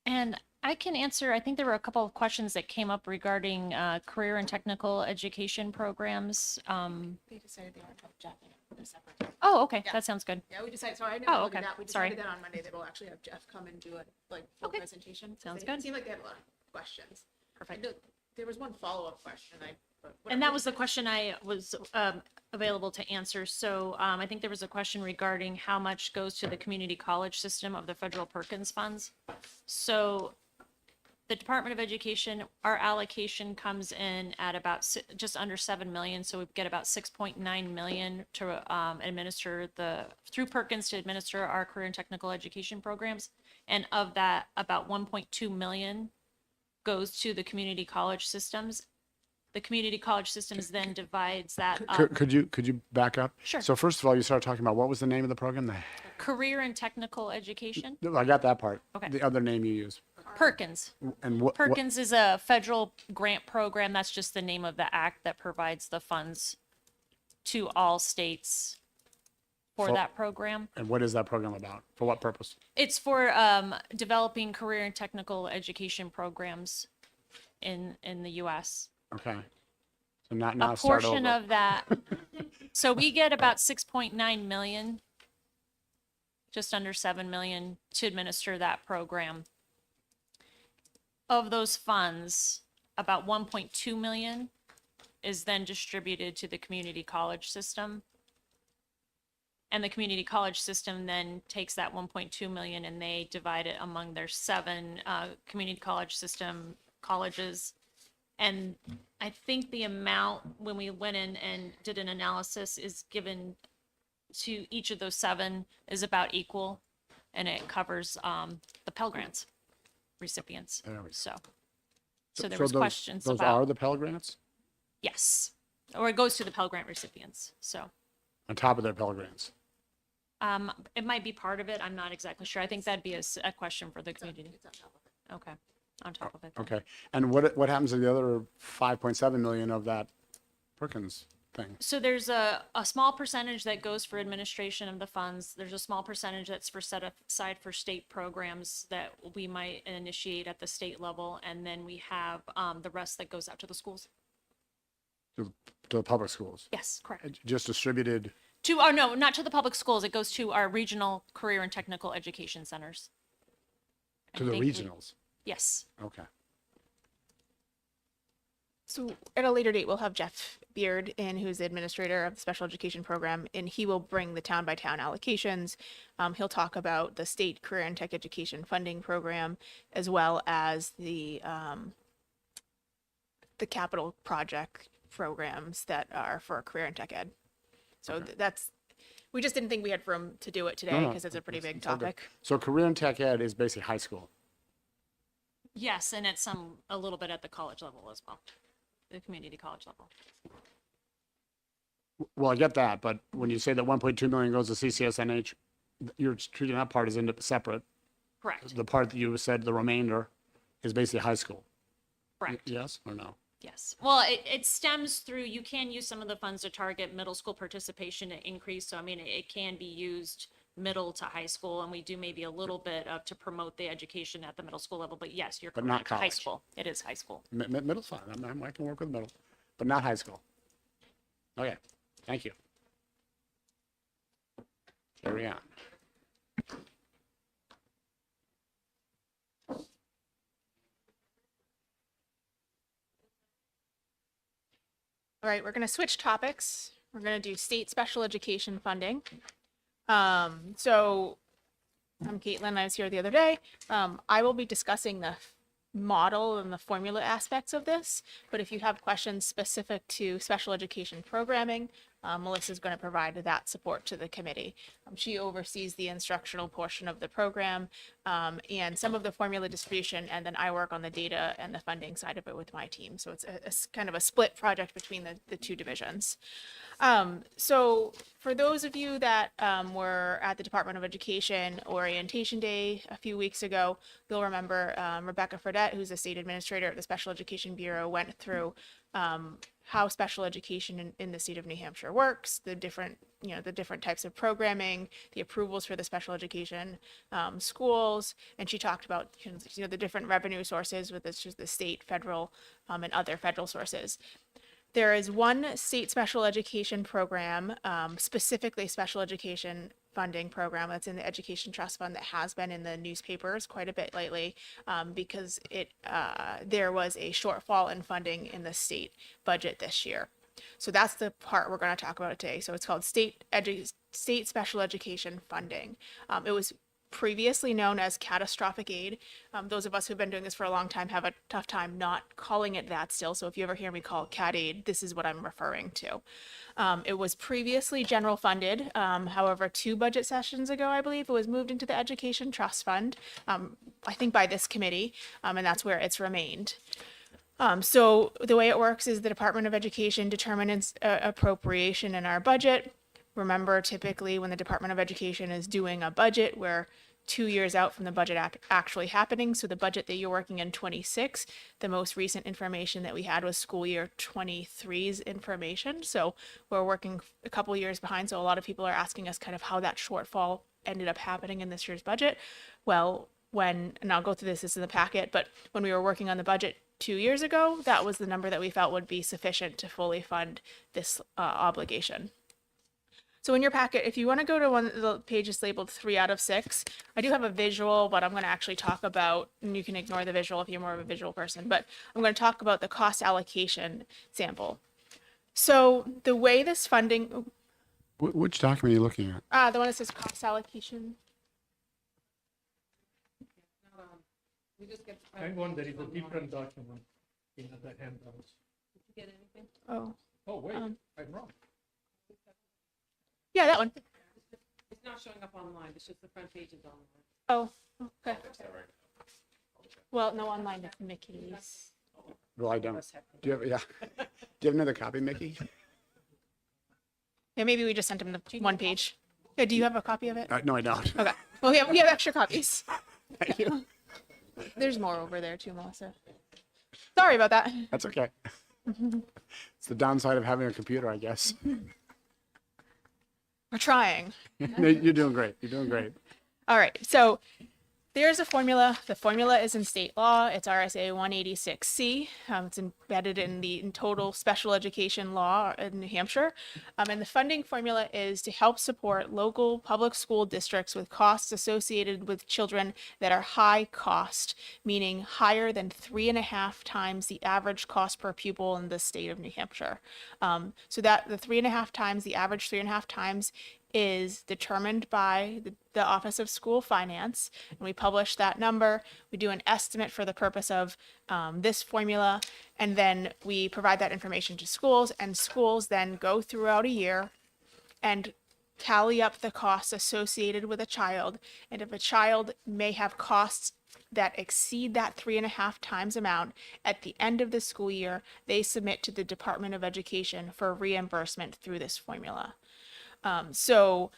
And I can answer, I think there were a couple of questions that came up regarding career and technical education programs. They decided they want to have Jeff in a separate. Oh, okay, that sounds good. Yeah, we decided, so I Oh, never looked okay. at that. We Sorry. decided that on Monday, they will actually have Jeff come and do a full Okay. presentation. Sounds It good. seemed like they had a lot of questions. Perfect. I know there was one follow-up question, but And that was the question I was available to answer. So I think there was a question regarding how much goes to the community college system of the federal Perkins funds. So the Department of Education, our allocation comes in at about just under 7 million. So we get about 6.9 million to administer through Perkins to administer our career and technical education programs. And of that, about 1.2 million goes to the community college systems. The community college systems then divides that up. Could you back up? Sure. So first of all, you started talking about what was the name of the program? Career and technical education. I got that part. Okay. The other name you use. Perkins. And what? Perkins is a federal grant program. That's just the name of the act that provides the funds to all states for For- that program. And what is that program about? For what purpose? It's for developing career and technical education programs in the U.S. Okay. So now A start portion over. of that. So we get about 6.9 million, just under 7 million to administer that program. Of those funds, about 1.2 million is then distributed to the community college system. And the community college system then takes that 1.2 million and they divide it among their 7 community college system colleges. And I think the amount, when we went in and did an analysis, is given to each of those 7 is about equal. And it covers the Pell Grants recipients. There we go. So there was questions those about, are the Pell Grants? yes, or it goes to the Pell Grant recipients. So On top of their Pell Grants? it might be part of it. I'm not exactly sure. I think that'd be a question for the community. it's on top of it. Okay, on top of it. Okay. And what happens to the other 5.7 million of that Perkins thing? So there's a small percentage that goes for administration of the funds. There's a small percentage that's set aside for state programs that we might initiate at the state level. And then we have the rest that goes out to the schools. to the public schools, Yes, correct. just distributed. To, oh, no, not to the public schools. It goes to our regional career and technical education centers. To And the they- regionals. Yes. Okay. So at a later date, we'll have Jeff Beard in, who's the administrator of the special education program, and he will bring the town by town allocations. He'll talk about the state career and tech education funding program, as well as the capital project programs that are for career and tech ed. So that's, we just didn't think we had room to do it today No, because it's a pretty big it's all good. topic. So career and tech ed is basically high school. Yes, and it's a little bit at the college level as well, the community college level. Well, I get that, but when you say that 1.2 million goes to CCSNH, you're treating that part as separate. Correct, The part that you said, the remainder, is basically high school. correct. Yes or no? Yes. Well, it stems through, you can use some of the funds to target middle school participation to increase. So, I mean, it can be used middle to high school, and we do maybe a little bit of to promote the education at the middle school level. But yes, you're But correct. not High college. school. It is high school. Middle's fine. I can work with middle, but not high school. Okay, thank you. Carry on. All right, we're going to switch topics. We're going to do state special education funding. So I'm Caitlin. I was here the other day. I will be discussing the model and the formula aspects of this, but if you have questions specific to special education programming, Melissa's going to provide that support to the committee. She oversees the instructional portion of the program and some of the formula distribution, and then I work on the data and the funding side of it with my team. So it's kind of a split project between the two divisions. So for those of you that were at the Department of Education Orientation Day a few weeks ago, you'll remember Rebecca Fredette, who's the state administrator at the Special Education Bureau, went through how special education in the state of New Hampshire works, the different types of programming, the approvals for the special education schools, and she talked about the different revenue sources with the state, federal, and other federal sources. There is one state special education program, specifically special education funding program that's in the Education Trust Fund that has been in the newspapers quite a bit lately because there was a shortfall in funding in the state budget this year. So that's the part we're going to talk about today. So it's called state special education funding. It was previously known as catastrophic aid. Those of us who've been doing this for a long time have a tough time not calling it that still. So if you ever hear me call it cat aid, this is what I'm referring to. It was previously general funded. However, 2 budget sessions ago, I believe, it was moved into the Education Trust Fund, I think by this committee, and that's where it's remained. So the way it works is the Department of Education determines appropriation in our budget. Remember, typically when the Department of Education is doing a budget, we're 2 years out from the budget actually happening. So the budget that you're working in 26, the most recent information that we had was school year 23's information. So we're working a couple years behind. So a lot of people are asking us kind of how that shortfall ended up happening in this year's budget. Well, and I'll go through this in the packet, but when we were working on the budget 2 years ago, that was the number that we felt would be sufficient to fully fund this obligation. So in your packet, if you want to go to one of the pages labeled 3 out of 6, I do have a visual, but I'm going to actually talk about, and you can ignore the visual if you're more of a visual person, but I'm going to talk about the cost allocation sample. So the way this funding, Which document are you looking at? the one that says cost allocation. Hang on, there is a different document in the handouts. Oh, Oh, wait, Um, I'm wrong. yeah, that one. It's not showing up online, it's just the front page is online. Oh, okay. Well, no, online, it's Mickey's. Well, I don't. Do you have, yeah. Do you have another copy, Mickey? Yeah, maybe we just sent him the one page. Yeah, do you have a copy of it? No, I don't. Okay. Well, we have extra copies. Thank you. There's more over there too, Melissa. Sorry about that. That's okay. It's the downside of having a computer, I guess. We're trying. No, you're doing great. You're doing great. All right. So There's a formula. The formula is in state law. It's RSA 186C. It's embedded in the total special education law in New Hampshire. And the funding formula is to help support local public school districts with costs associated with children that are high cost, meaning higher than 3.5 times the average cost per pupil in the state of New Hampshire. So that the 3.5 times, the average 3.5 times is determined by the Office of School Finance, and we publish that number. We do an estimate for the purpose of this formula, and then we provide that information to schools, and schools then go throughout a year and tally up the costs associated with a child. And if a child may have costs that exceed that 3.5 times amount, at the end of the school year, they submit to the Department of Education for reimbursement through this formula. So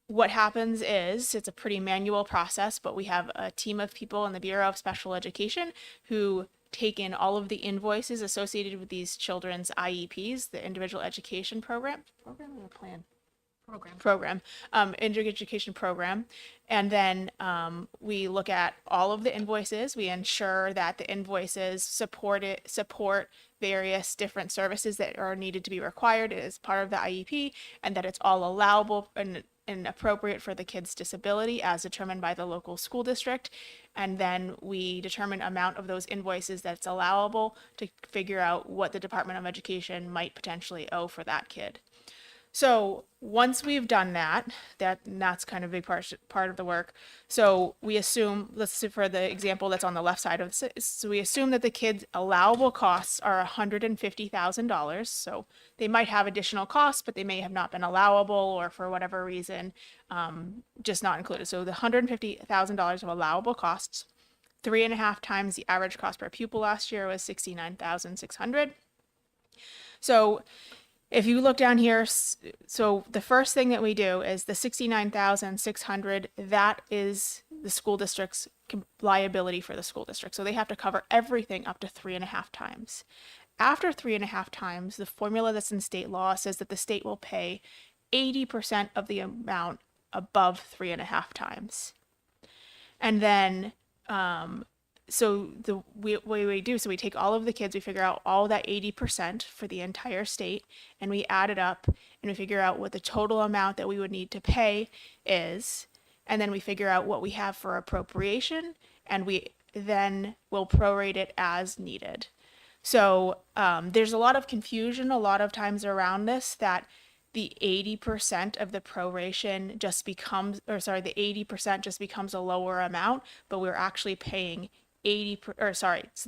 what happens is it's a pretty manual process, but we have a team of people in the Bureau of Special Education who take in all of the invoices associated with these children's IEPs, the individual education program or plan? Individual education program. And then we look at all of the invoices. We ensure that the invoices support various different services that are needed to be required as part of the IEP, and that it's all allowable and appropriate for the kid's disability as determined by the local school district. And then we determine amount of those invoices that's allowable to figure out what the Department of Education might potentially owe for that kid. So once we've done that's kind of a big part of the work. So we assume, let's say for the example that's on the left side of this, so we assume that the kid's allowable costs are $150,000. So they might have additional costs, but they may have not been allowable, or for whatever reason, just not included. So the $150,000 of allowable costs, 3.5 times the average cost per pupil last year was $69,600. So if you look down here, so the first thing that we do is the $69,600, that is the school district's liability for the school district. So they have to cover everything up to 3.5 times. After 3.5 times, the formula that's in state law says that the state will pay 80% of the amount above 3.5 times. And then, so the way we do, so we take all of the kids, we figure out all that 80% for the entire state, and we add it up, and we figure out what the total amount that we would need to pay is, and then we figure out what we have for appropriation, and we then will prorate it as needed. So there's a lot of confusion a lot of times around this, that the 80% of the proration just becomes, the 80% just becomes a lower amount, but we're actually paying so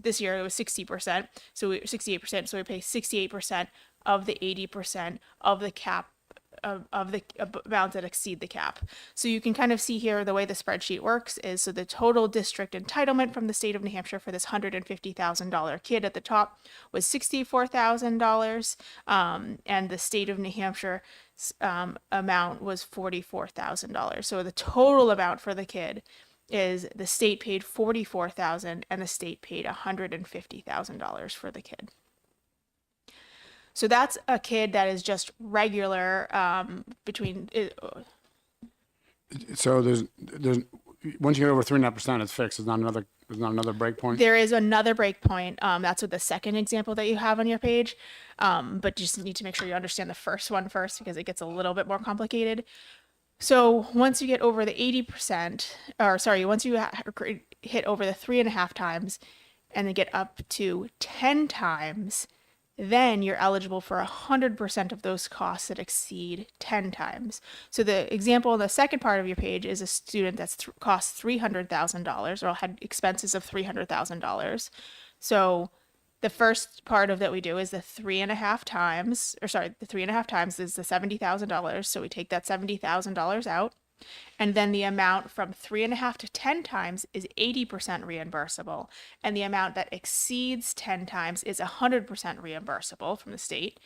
this year it was 60%, so 68%, so we pay 68% of the 80% of the cap of the amounts that exceed the cap. So you can kind of see here the way the spreadsheet works is, so the total district entitlement from the state of New Hampshire for this $150,000 kid at the top was $64,000, and the state of New Hampshire amount was $44,000. So the total amount for the kid is the state paid $44,000 and the state paid $150,000 for the kid. So that's a kid that is just regular between. So there's once you get over 3.5%, it's fixed. There's not another break point. There is another break point. That's with the second example that you have on your page, but just need to make sure you understand the first one first, because it gets a little bit more complicated. So once you get over the 80%, once you hit over the 3.5 times and then get up to 10 times, then you're eligible for 100% of those costs that exceed 10 times. So the example in the second part of your page is a student that's cost $300,000 or had expenses of $300,000. So the first part of that we do is the 3.5 times, the 3.5 times is the $70,000. So we take that $70,000 out. And then the amount from 3.5 to 10 times is 80% reimbursable. And the amount that exceeds 10 times is 100% reimbursable from the state.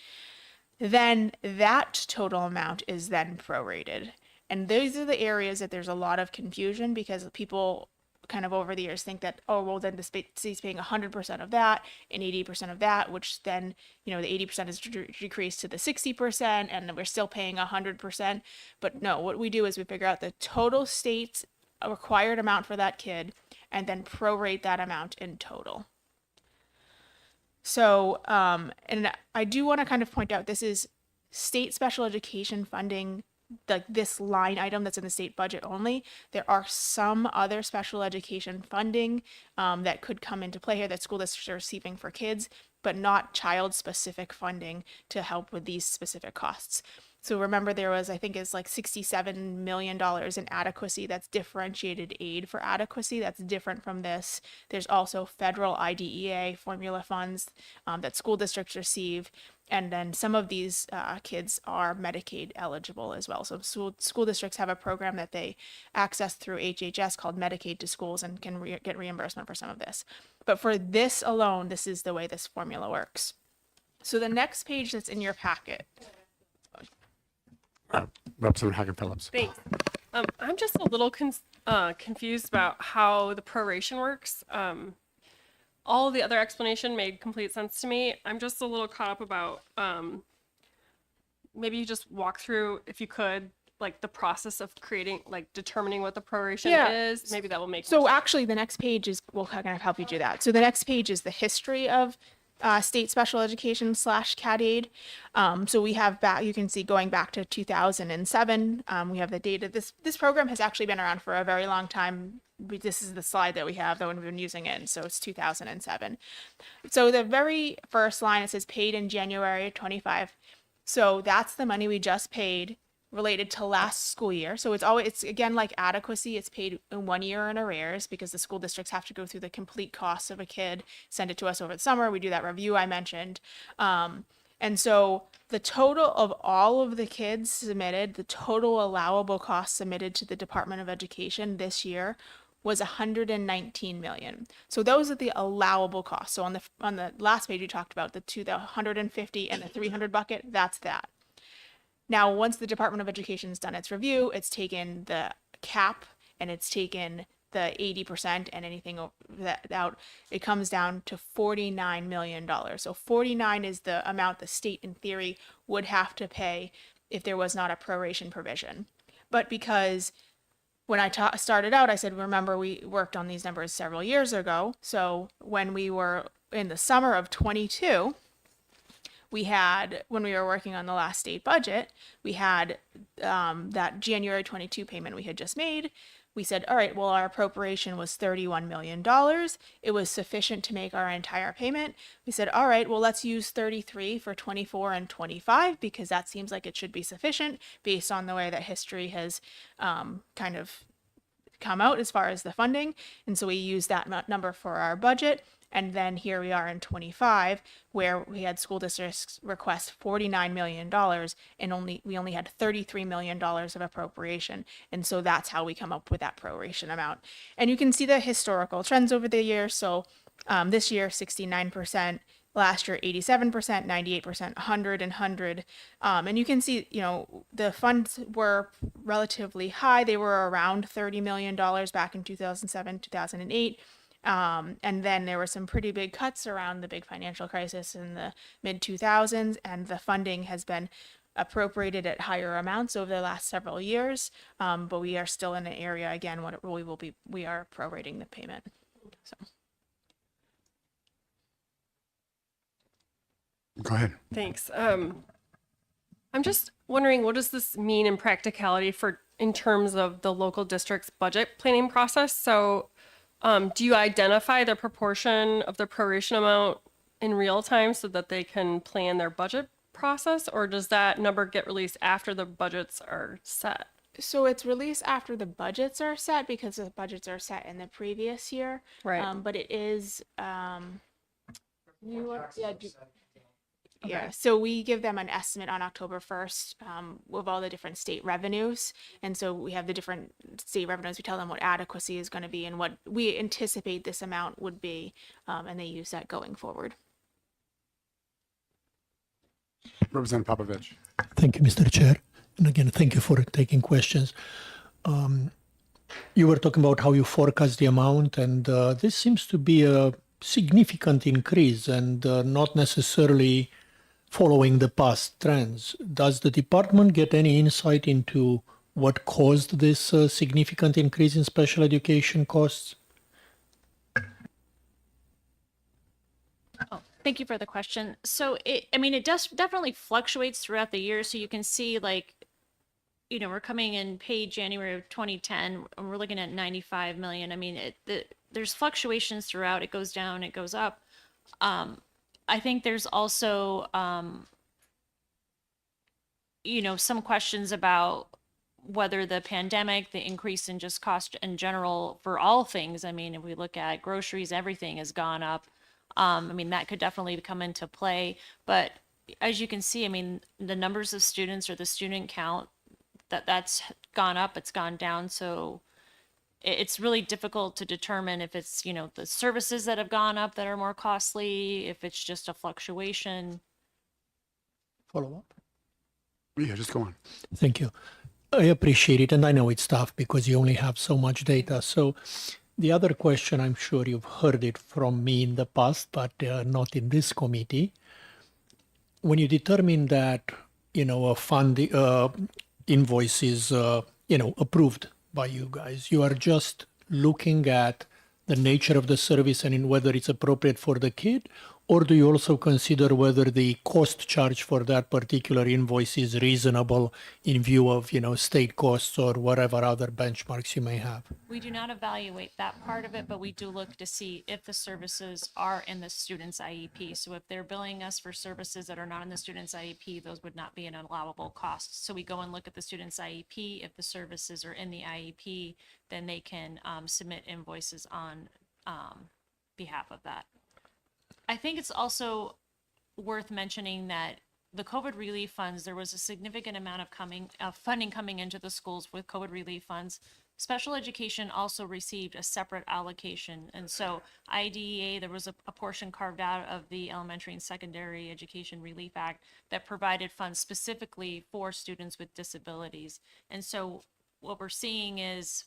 Then that total amount is then prorated. And those are the areas that there's a lot of confusion, because people kind of over the years think that, oh, well, then the state's paying 100% of that and 80% of that, which then, the 80% is decreased to the 60% and we're still paying 100%. But no, what we do is we figure out the total state's a required amount for that kid and then prorate that amount in total. So, and I do want to kind of point out, this is state special education funding, like this line item that's in the state budget only. There are some other special education funding that could come into play here that school districts are receiving for kids, but not child-specific funding to help with these specific costs. So remember, there was, I think it's like $67 million in adequacy. That's differentiated aid for adequacy. That's different from this. There's also federal IDEA formula funds that school districts receive. And then some of these kids are Medicaid eligible as well. So school districts have a program that they access through HHS called Medicaid to Schools and can get reimbursement for some of this. But for this alone, this is the way this formula works. So the next page that's in your packet. Representative Hackett Phillips. Thanks. I'm just a little confused about how the proration works. All the other explanation made complete sense to me. I'm just a little caught up about maybe you just walk through, if you could, like the process of creating, like determining what the proration is. Maybe that will make So actually, the next page is, will kind of help you do that. So the next page is the history of state special education / CAD aid. So we have back, you can see going back to 2007, we have the data. This program has actually been around for a very long time. This is the slide that we have, that we've been using it, so it's 2007. So the very first line, it says paid in January 25. So that's the money we just paid related to last school year. So it's again like adequacy, it's paid in 1 year in arrears because the school districts have to go through the complete costs of a kid, send it to us over the summer. We do that review I mentioned. And so the total of all of the kids submitted, the total allowable costs submitted to the Department of Education this year was 119 million. So those are the allowable costs. So on the last page you talked about the 150 and the 300 bucket, that's that. Now, once the Department of Education has done its review, it's taken the cap and it's taken the 80% and anything that out, it comes down to $49 million. So 49 is the amount the state in theory would have to pay if there was not a proration provision. But because when I started out, I said, remember, we worked on these numbers several years ago. So when we were in the summer of 22, we had, when we were working on the last state budget, we had that January 22 payment we had just made. We said, all right, well, our appropriation was $31 million. It was sufficient to make our entire payment. We said, all right, well, let's use 33 for 24 and 25 because that seems like it should be sufficient based on the way that history has kind of come out as far as the funding. And so we used that number for our budget. And then here we are in 25, where we had school districts request $49 million and we only had $33 million of appropriation. And so that's how we come up with that proration amount. And you can see the historical trends over the years. So this year, 69%, last year, 87%, 98%, 100 and 100. And you can see, you know, the funds were relatively high. They were around $30 million back in 2007, 2008. And then there were some pretty big cuts around the big financial crisis in the mid 2000s, and the funding has been appropriated at higher amounts over the last several years. But we are still in an area, again, we are prorating the payment. So. Go ahead. Thanks. I'm just wondering, what does this mean in practicality in terms of the local district's budget planning process? So do you identify the proportion of the proration amount in real time so that they can plan their budget process, or does that number get released after the budgets are set? So it's released after the budgets are set because the budgets are set in the previous year. Right. But it is, yeah, so we give them an estimate on October 1st of all the different state revenues. And so we have the different state revenues. We tell them what adequacy is going to be and what we anticipate this amount would be. And they use that going forward. Representative Popovich. Thank you, Mr. Chair. And again, thank you for taking questions. You were talking about how you forecast the amount, and this seems to be a significant increase and not necessarily following the past trends. Does the department get any insight into what caused this significant increase in special education costs? Oh, thank you for the question. So it does definitely fluctuates throughout the year. So you can see like, we're coming in paid January of 2010, and we're looking at 95 million. I mean, there's fluctuations throughout. It goes down, it goes up. I think there's also, some questions about whether the pandemic, the increase in just cost in general for all things. I mean, if we look at groceries, everything has gone up. I mean, that could definitely come into play. But as you can see, I mean, the numbers of students or the student count, that's gone up, it's gone down. So it's really difficult to determine if it's, the services that have gone up that are more costly, if it's just a fluctuation. Follow up. Yeah, just go on. Thank you. I appreciate it, and I know it's tough because you only have so much data. So the other question, I'm sure you've heard it from me in the past, but not in this committee. When you determine that, a fund invoice is, approved by you guys, you are just looking at the nature of the service and in whether it's appropriate for the kid, or do you also consider whether the cost charge for that particular invoice is reasonable in view of, state costs or whatever other benchmarks you may have? We do not evaluate that part of it, but we do look to see if the services are in the student's IEP. So if they're billing us for services that are not in the student's IEP, those would not be an allowable cost. So we go and look at the student's IEP. If the services are in the IEP, then they can submit invoices on behalf of that. I think it's also worth mentioning that the COVID relief funds, there was a significant amount of funding coming into the schools with COVID relief funds. Special education also received a separate allocation. And so IDEA, there was a portion carved out of the Elementary and Secondary Education Relief Act that provided funds specifically for students with disabilities. And so what we're seeing is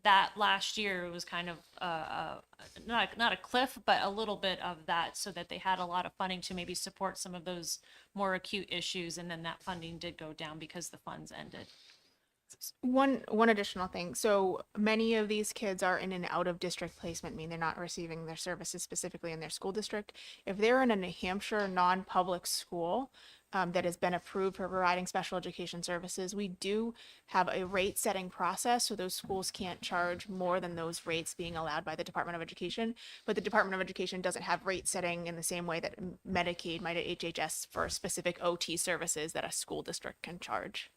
that last year it was kind of not a cliff, but a little bit of that, so that they had a lot of funding to maybe support some of those more acute issues, and then that funding did go down because the funds ended. One additional thing. So many of these kids are in and out of district placement, meaning they're not receiving their services specifically in their school district. If they're in a New Hampshire non-public school that has been approved for providing special education services, we do have a rate setting process. So those schools can't charge more than those rates being allowed by the Department of Education. But the Department of Education doesn't have rate setting in the same way that Medicaid might at HHS for specific OT services that a school district can charge.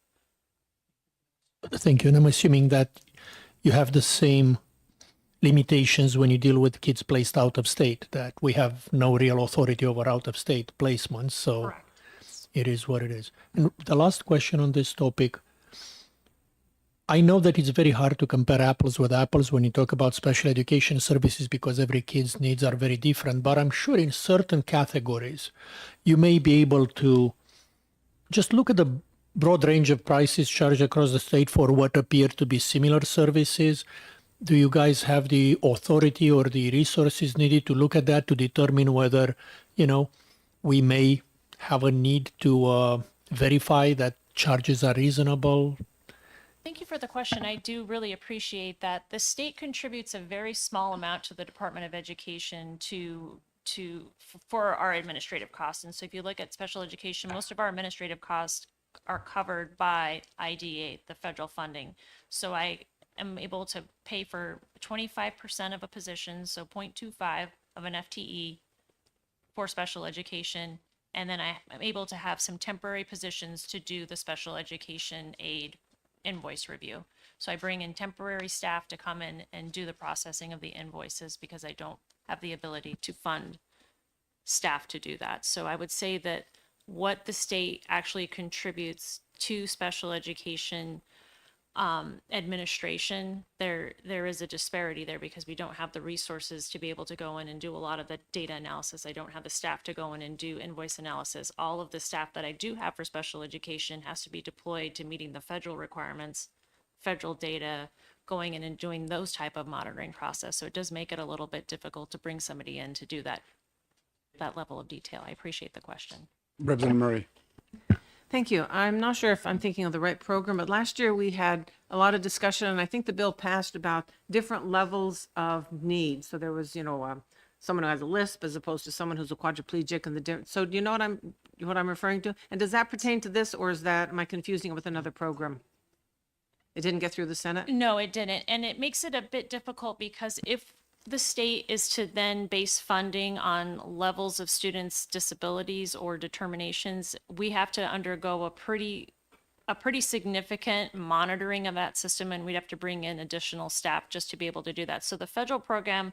Thank you. And I'm assuming that you have the same limitations when you deal with kids placed out of state, that we have no real authority over out of state placements. So Correct. it is what it is. And the last question on this topic, I know that it's very hard to compare apples with apples when you talk about special education services because every kid's needs are very different. But I'm sure in certain categories, you may be able to just look at the broad range of prices charged across the state for what appear to be similar services. Do you guys have the authority or the resources needed to look at that to determine whether, we may have a need to verify that charges are reasonable? Thank you for the question. I do really appreciate that. The state contributes a very small amount to the Department of Education for our administrative costs. And so if you look at special education, most of our administrative costs are covered by IDEA, the federal funding. So I am able to pay for 25% of a position, so 0.25 of an FTE for special education. And then I'm able to have some temporary positions to do the special education aid invoice review. So I bring in temporary staff to come in and do the processing of the invoices because I don't have the ability to fund staff to do that. So I would say that what the state actually contributes to special education administration, there is a disparity there because we don't have the resources to be able to go in and do a lot of the data analysis. I don't have the staff to go in and do invoice analysis. All of the staff that I do have for special education has to be deployed to meeting the federal requirements, federal data, going in and doing those type of monitoring process. So it does make it a little bit difficult to bring somebody in to do that level of detail. I appreciate the question. Representative Murray. Thank you. I'm not sure if I'm thinking of the right program, but last year we had a lot of discussion, and I think the bill passed about different levels of need. So there was, someone who has a lisp as opposed to someone who's a quadriplegic, and so do you know what I'm referring to? And does that pertain to this, or am I confusing it with another program? It didn't get through the Senate? No, it didn't. And it makes it a bit difficult because if the state is to then base funding on levels of students' disabilities or determinations, we have to undergo a pretty significant monitoring of that system, and we'd have to bring in additional staff just to be able to do that. So the federal program,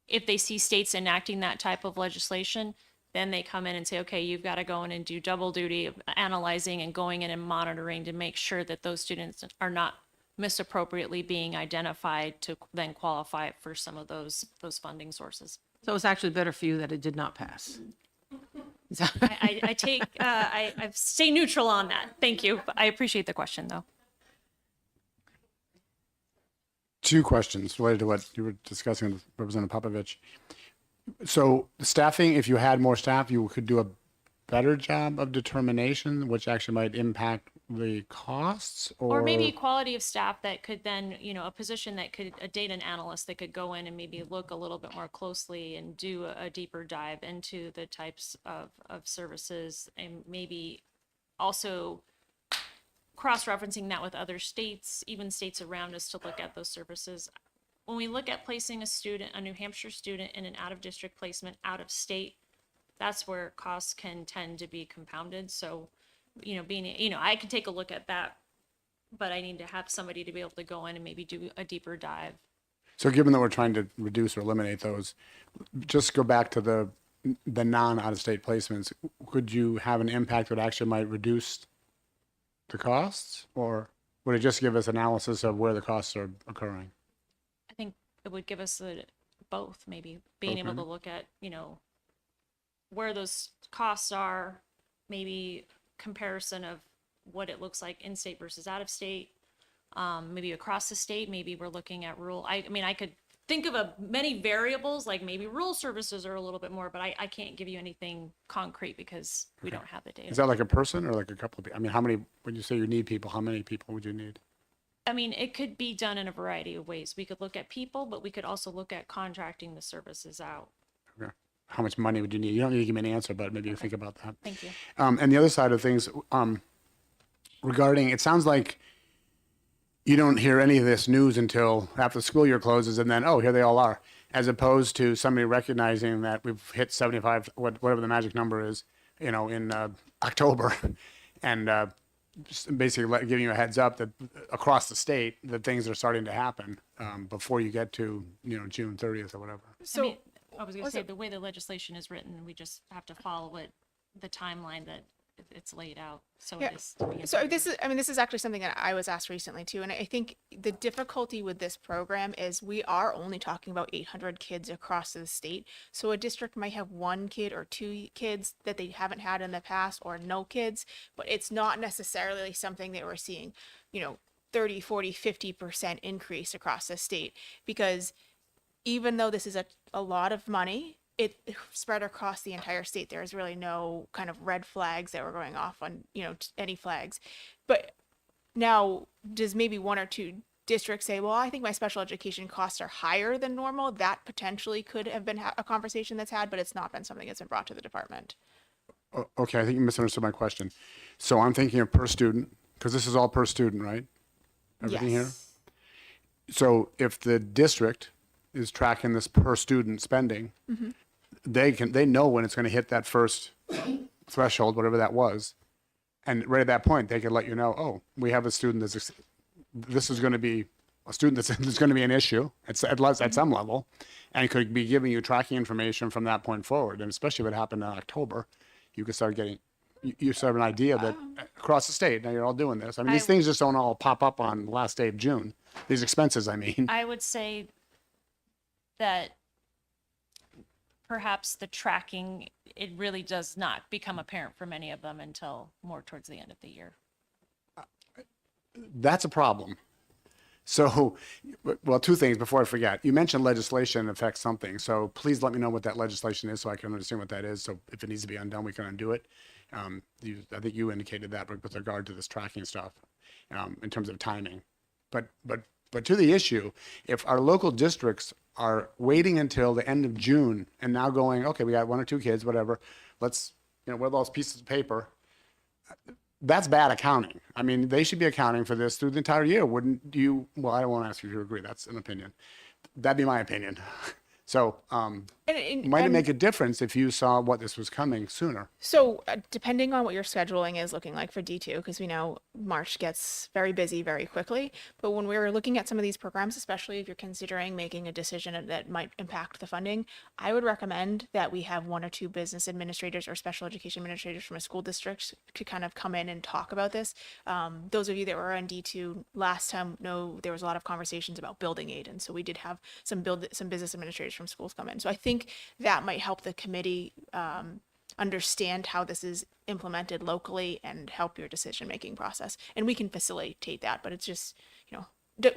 if they see states enacting that type of legislation, then they come in and say, okay, you've got to go in and do double duty of analyzing and going in and monitoring to make sure that those students are not misappropriately being identified to then qualify for some of those funding sources. So it's actually better for you that it did not pass. I stay neutral on that. Thank you. I appreciate the question, though. Two questions related to what you were discussing with Representative Popovich. So the staffing, if you had more staff, you could do a better job of determination, which actually might impact the costs, Or maybe quality of staff that could then, a position that could, a data analyst that could go in and maybe look a little bit more closely and do a deeper dive into the types of services, and maybe also cross-referencing that with other states, even states around us, to look at those services. When we look at placing a New Hampshire student in an out-of-district placement out of state, that's where costs can tend to be compounded. So, I can take a look at that, but I need to have somebody to be able to go in and maybe do a deeper dive. So given that we're trying to reduce or eliminate those, just go back to the non-out-of-state placements, could you have an impact that actually might reduce the costs? Or would it just give us analysis of where the costs are occurring? I think it would give us both, maybe being able to look at, where those costs are, maybe comparison of what it looks like in state versus out of state, maybe across the state. Maybe we're looking at rural. I mean, I could think of many variables, like maybe rural services are a little bit more, but I can't give you anything concrete because we don't have the data. Is that like a person or like a couple of people? I mean, how many, when you say you need people, how many people would you need? I mean, it could be done in a variety of ways. We could look at people, but we could also look at contracting the services out. Okay. How much money would you need? You don't need to give me an answer, but maybe you think about that. Thank you. And the other side of things, regarding, it sounds like you don't hear any of this news until after the school year closes, and then, oh, here they all are, as opposed to somebody recognizing that we've hit 75, whatever the magic number is, in October, and just basically giving you a heads up that across the state that things are starting to happen before you get to June 30th or whatever. So, I was going to say, the way the legislation is written, we just have to follow the timeline that it's laid out. So yeah. it is to be So this is actually something that I was asked recently too. And I think the difficulty with this program is we are only talking about 800 kids across the state. So a district might have one kid or two kids that they haven't had in the past, or no kids, but it's not necessarily something that we're seeing, 30, 40, 50% increase across the state, because even though this is a lot of money, it spread across the entire state. There's really no kind of red flags that were going off on, any flags. But now, does maybe one or two districts say, well, I think my special education costs are higher than normal? That potentially could have been a conversation that's had, but it's not been something that's been brought to the department. Okay, I think you misunderstood my question. So I'm thinking of per student, because this is all per student, right? Everything here? So if the district is tracking this per student spending, they know when it's going to hit that first threshold, whatever that was, and right at that point they could let you know, oh, we have a student this is going to be a student that's going to be an issue at some level, and could be giving you tracking information from that point forward. And especially if it happened in October, you could start getting you start have an idea that across the state now you're all doing this. I mean, these things just don't all pop up on the last day of June. These expenses, I mean. I would say that perhaps the tracking, it really does not become apparent for many of them until more towards the end of the year. That's a problem. So, well, two things before I forget. You mentioned legislation affects something. So please let me know what that legislation is so I can understand what that is. So if it needs to be undone, we can undo it. I think you indicated that with regard to this tracking stuff in terms of timing. But to the issue, if our local districts are waiting until the end of June and now going, okay, we got 1 or 2 kids, whatever, let's, with those pieces of paper, that's bad accounting. I mean, they should be accounting for this through the entire year, wouldn't you? Well, I won't ask you to agree. That's an opinion. That'd be my opinion. So, might it make a difference if you saw what this was coming sooner? So depending on what your scheduling is looking like for D2, because we know March gets very busy very quickly. But when we're looking at some of these programs, especially if you're considering making a decision that might impact the funding, I would recommend that we have 1 or 2 business administrators or special education administrators from a school district to kind of come in and talk about this. Those of you that were on D2 last time know there was a lot of conversations about building aid. And so we did have some business administrators from schools come in. So I think that might help the committee understand how this is implemented locally and help your decision-making process. And we can facilitate that, but it's just,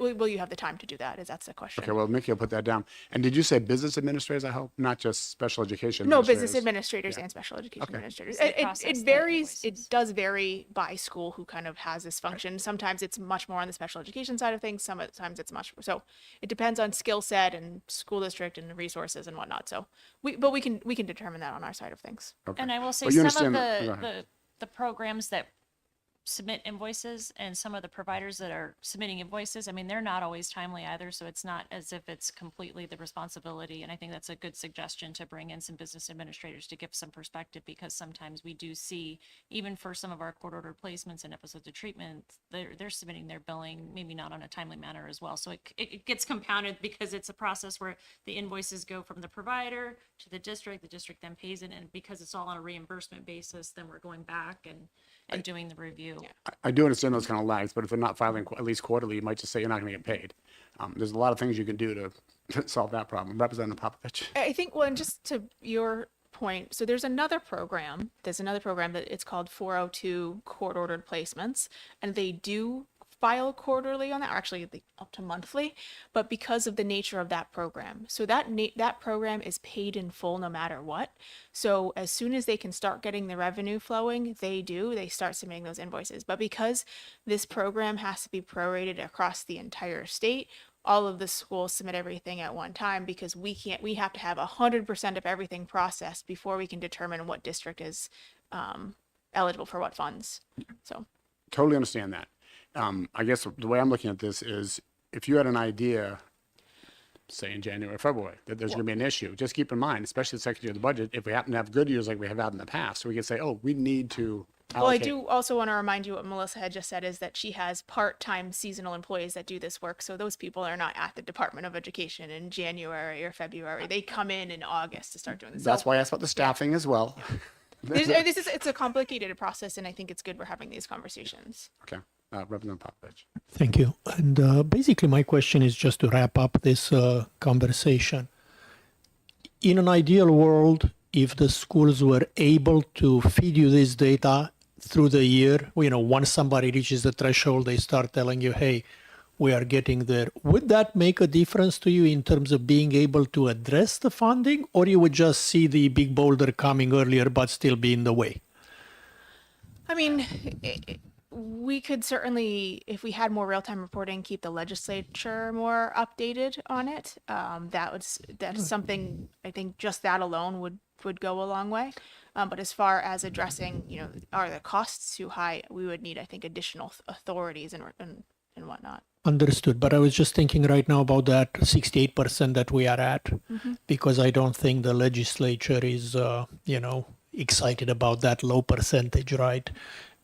will you have the time to do that? That's the question. Okay, well, Mickey will put that down. And did you say business administrators, I hope? Not just special education No, administrators? business administrators and special education administrators. They It process the varies. It invoices. does vary by school who kind of has this function. Sometimes it's much more on the special education side of things. Sometimes it's much. So it depends on skill set and school district and resources and whatnot. So we can determine that on our side of things. Okay. And I will say But you some of understand go ahead. the programs that submit invoices and some of the providers that are submitting invoices, I mean, they're not always timely either. So it's not as if it's completely the responsibility. And I think that's a good suggestion to bring in some business administrators to give some perspective, because sometimes we do see, even for some of our court ordered placements and episodes of treatment, they're submitting their billing, maybe not on a timely manner as well. So it gets compounded because it's a process where the invoices go from the provider to the district then pays it. And because it's all on a reimbursement basis, then we're going back and doing the review. I do understand those kind of lags, but if they're not filing at least quarterly, you might just say you're not going to get paid. There's a lot of things you can do to solve that problem. Representative Popovich. I think, well, and just to your point, so there's another program that it's called 402 court ordered placements, and they do file quarterly on that, or actually up to monthly, but because of the nature of that program. So that program is paid in full no matter what. So as soon as they can start getting the revenue flowing, they start submitting those invoices. But because this program has to be prorated across the entire state, all of the schools submit everything at one time, because we have to have 100% of everything processed before we can determine what district is eligible for what funds. So Totally understand that. I guess the way I'm looking at this is if you had an idea, say in January or February, that there's going to be an issue, just keep in mind, especially the second year of the budget, if we happen to have good years like we have had in the past, so we can say, oh, we need to well, I allocate. do also want to remind you what Melissa had just said, is that she has part-time seasonal employees that do this work. So those people are not at the Department of Education in January or February. They come in August to start doing this. That's So why I asked about the staffing as well. it's a complicated process, and I think it's good we're having these conversations. Okay, Representative Popovich. Thank you. And basically, my question is just to wrap up this conversation. In an ideal world, if the schools were able to feed you this data through the year, once somebody reaches the threshold, they start telling you, hey, we are getting there. Would that make a difference to you in terms of being able to address the funding, or you would just see the big boulder coming earlier but still be in the way? I mean, we could certainly, if we had more real-time reporting, keep the legislature more updated on it. That's something, I think just that alone would go a long way. But as far as addressing, are the costs too high, we would need, I think, additional authorities and whatnot. Understood. But I was just thinking right now about that 68% that we are at, because I don't think the legislature is, excited about that low percentage, right?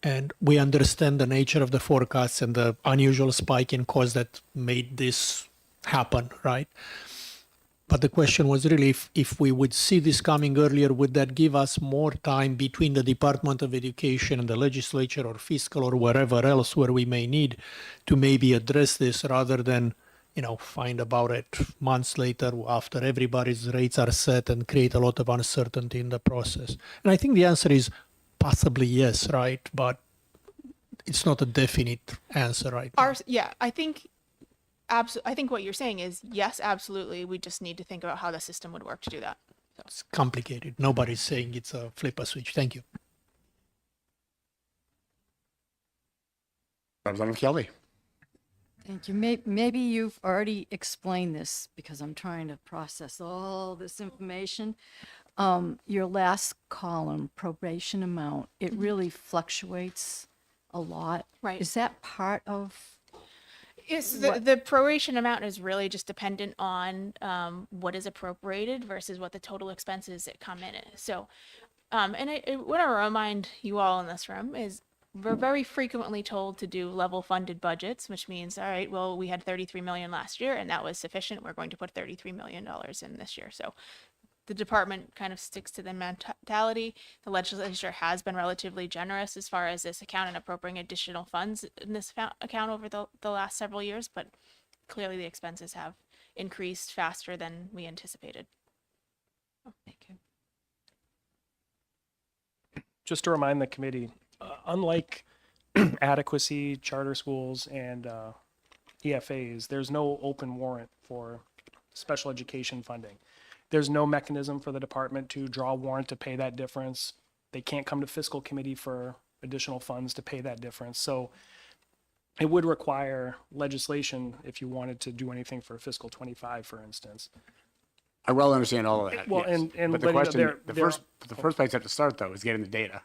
And we understand the nature of the forecasts and the unusual spike in cost that made this happen, right? But the question was really if we would see this coming earlier, would that give us more time between the Department of Education and the legislature or fiscal or wherever else where we may need to maybe address this, rather than, find about it months later after everybody's rates are set and create a lot of uncertainty in the process? And I think the answer is possibly yes, right? But it's not a definite answer, right? I think I think what you're saying is yes, absolutely. We just need to think about how the system would work to do that. It's complicated. Nobody's saying it's a flip a switch. Thank you. Representative Kelly. Thank you. Maybe you've already explained this because I'm trying to process all this information. Your last column, probation amount, it really fluctuates a lot. Right. Is that part of, It's the proration amount is really just dependent on what is appropriated versus what the total expenses that come in is. So, and I want to remind you all in this room is we're very frequently told to do level funded budgets, which means, all right, well, we had 33 million last year and that was sufficient. We're going to put $33 million in this year. So the department kind of sticks to the mentality. The legislature has been relatively generous as far as this account and appropriating additional funds in this account over the last several years, but clearly the expenses have increased faster than we anticipated. thank you. Just to remind the committee, unlike adequacy, charter schools, and EFAs, there's no open warrant for special education funding. There's no mechanism for the department to draw a warrant to pay that difference. They can't come to fiscal committee for additional funds to pay that difference. So it would require legislation if you wanted to do anything for fiscal 25, for instance. I well understand all of that. Well, yes. and but the Lydia, question, there- the there- first place you have to start though is getting the data.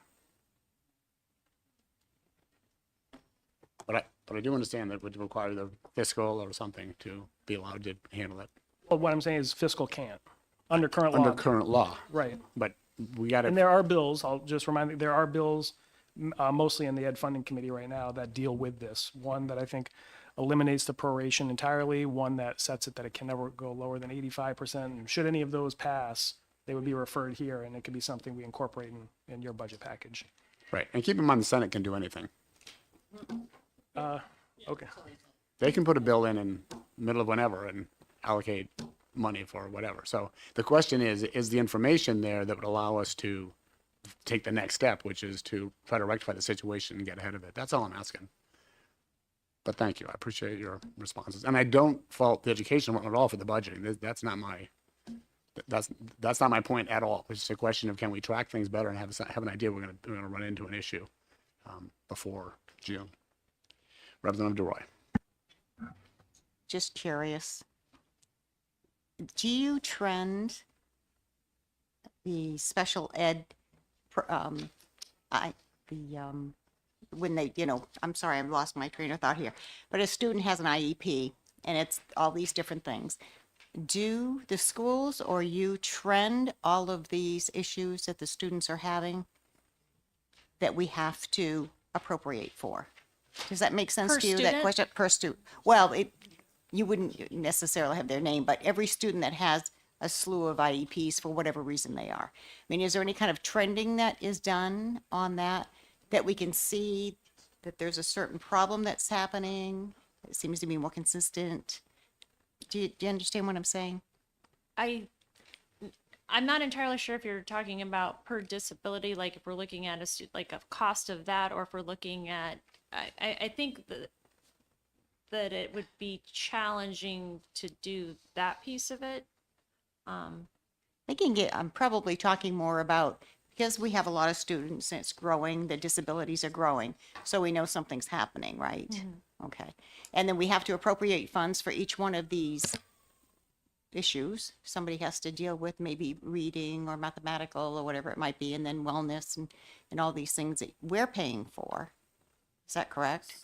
But I do understand that it would require the fiscal or something to be allowed to handle it Well, what I'm saying is fiscal can't, under current under law. current law. Right. But we got And to, there are bills, I'll just remind you, there are bills mostly in the Ed Funding Committee right now that deal with this. One that I think eliminates the proration entirely, one that sets it that it can never go lower than 85%. And should any of those pass, they would be referred here and it could be something we incorporate in your budget package. right. And keep in mind, the Senate can do anything. Okay. They can put a bill in the middle of whenever and allocate money for whatever. So the question is the information there that would allow us to take the next step, which is to try to rectify the situation and get ahead of it. That's all I'm asking. But thank you. I appreciate your responses. And I don't fault the education at all for the budgeting. That's not my point at all. It's just a question of can we track things better and have an idea we're going to run into an issue before June. Representative DeRoy. Just curious. Do you trend the special ed, when they, I'm sorry, I've lost my train of thought here, but a student has an IEP and it's all these different things. Do the schools or you trend all of these issues that the students are having that we have to appropriate for? Does that make sense Per to you? That student? question per student? Well, you wouldn't necessarily have their name, but every student that has a slew of IEPs for whatever reason they are. I mean, is there any kind of trending that is done on that we can see that there's a certain problem that's happening? It seems to be more consistent. Do you understand what I'm saying? I'm not entirely sure if you're talking about per disability, like if we're looking at like a cost of that, or if we're looking at, I think that it would be challenging to do that piece of it. I'm probably talking more about, because we have a lot of students and it's growing, the disabilities are growing, so we know something's happening, right? Okay. And then we have to appropriate funds for each one of these issues. Somebody has to deal with maybe reading or mathematical or whatever it might be, and then wellness and all these things that we're paying for. Is that correct?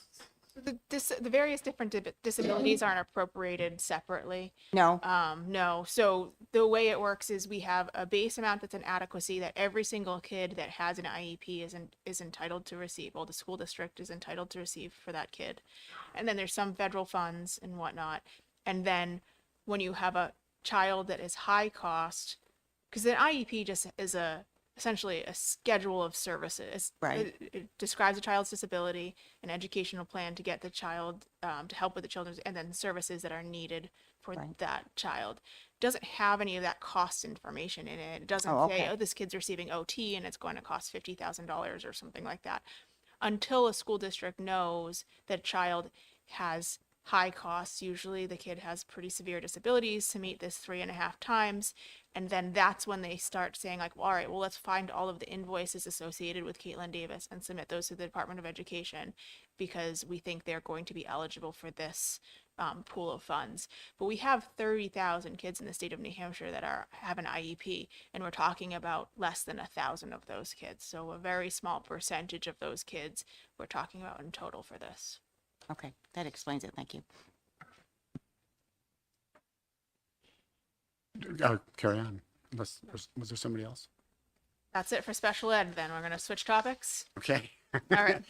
The various different disabilities aren't appropriated separately. No? No. So the way it works is we have a base amount that's an adequacy that every single kid that has an IEP is entitled to receive. Well, the school district is entitled to receive for that kid. And then there's some federal funds and whatnot. And then when you have a child that is high cost, because an IEP just is essentially a schedule of services. Right. It describes a child's disability, an educational plan to get the child, to help with the children, and then services that are needed for Right. that child. Doesn't have any of that cost information in it. It doesn't Oh, say, okay. oh, this kid's receiving OT and it's going to cost $50,000 or something like that. Until a school district knows that child has high costs. Usually the kid has pretty severe disabilities to meet this 3.5 times. And then that's when they start saying like, well, all right, well, let's find all of the invoices associated with Caitlin Davis and submit those to the Department of Education because we think they're going to be eligible for this pool of funds. But we have 30,000 kids in the state of New Hampshire that have an IEP, and we're talking about less than 1,000 of those kids. So a very small percentage of those kids we're talking about in total for this. Okay, that explains it. Thank you. Carry on. Unless, was there somebody else? That's it for special ed. Then we're going to switch topics. Okay. All right.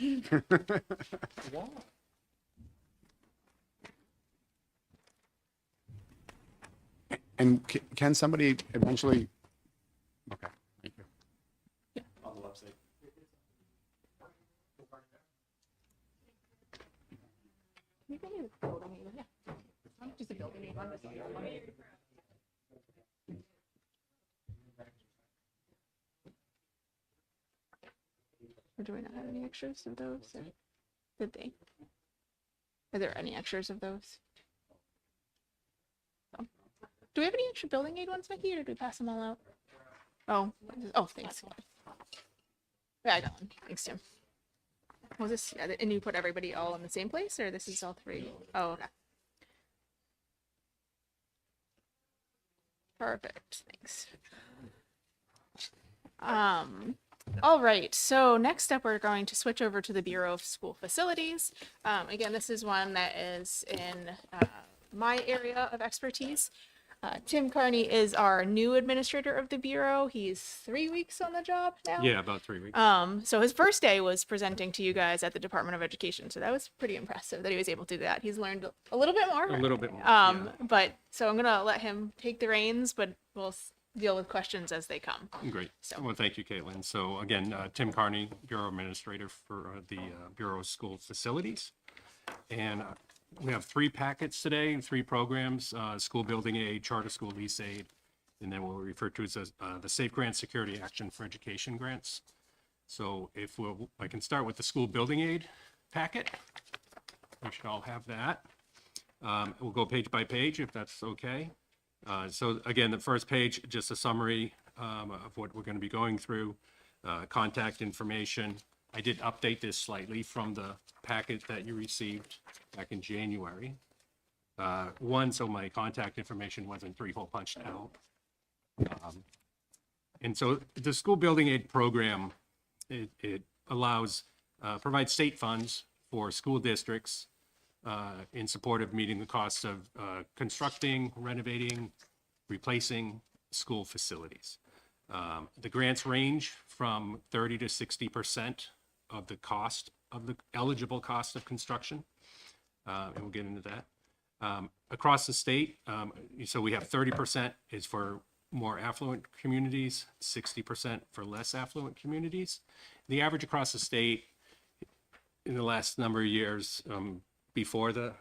And can somebody eventually? Okay, thank you. Or do we not have any extras of those? Or did they? Are there any extras of those? Oh. Do we have any extra building aid ones, Mickey, or did we pass them all out? Oh, thanks. Yeah, I got one. Thanks, Tim. Was this, yeah, and you put everybody all in the same place, or this is all three? Oh, okay. Perfect, thanks. All right, so next up, we're going to switch over to the Bureau of School Facilities. Again, this is one that is in my area of expertise. Tim Carney is our new administrator of the Bureau. He's 3 weeks on the job now. Yeah, about 3 weeks. So his first day was presenting to you guys at the Department of Education. So that was pretty impressive that he was able to do that. He's learned a little bit more. A little bit more, yeah. But so I'm gonna let him take the reins, but we'll deal with questions as they come. Great. So- Well, thank you, Caitlin. So again, Tim Carney, Bureau Administrator for the Bureau of School Facilities. And we have 3 packets today, 3 programs, school building aid, charter school lease aid, and then what we refer to as the Safe Grant Security Action for Education grants. So if I can start with the school building aid packet. We should all have that. We'll go page by page if that's okay. So again, the first page, just a summary of what we're going to be going through, contact information. I did update this slightly from the packet that you received back in January. So my contact information wasn't 3-hole punched out. And so the school building aid program, it allows, provides state funds for school districts in support of meeting the costs of constructing, renovating, replacing school facilities. The grants range from 30 to 60% of the cost of the eligible cost of construction. And we'll get into that. Across the state, so we have 30% is for more affluent communities, 60% for less affluent communities. The average across the state in the last number of years, before the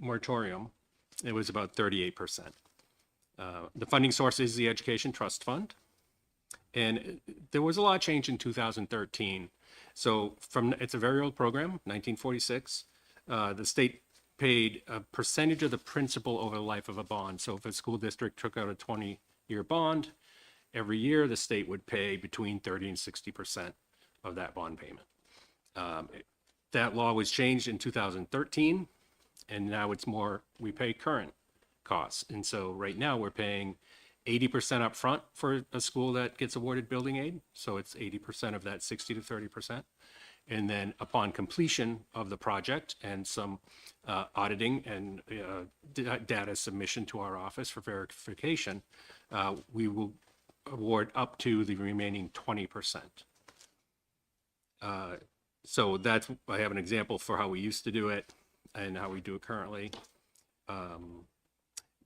moratorium, it was about 38%. The funding source is the Education Trust Fund. And there was a lot of change in 2013. So it's a very old program, 1946. The state paid a percentage of the principal over the life of a bond. So if a school district took out a 20-year bond, every year the state would pay between 30 and 60% of that bond payment. That law was changed in 2013, and now it's more, we pay current costs. And so right now we're paying 80% up front for a school that gets awarded building aid. So it's 80% of that 60 to 30%. And then upon completion of the project and some auditing and data submission to our office for verification, we will award up to the remaining 20%. So I have an example for how we used to do it and how we do it currently.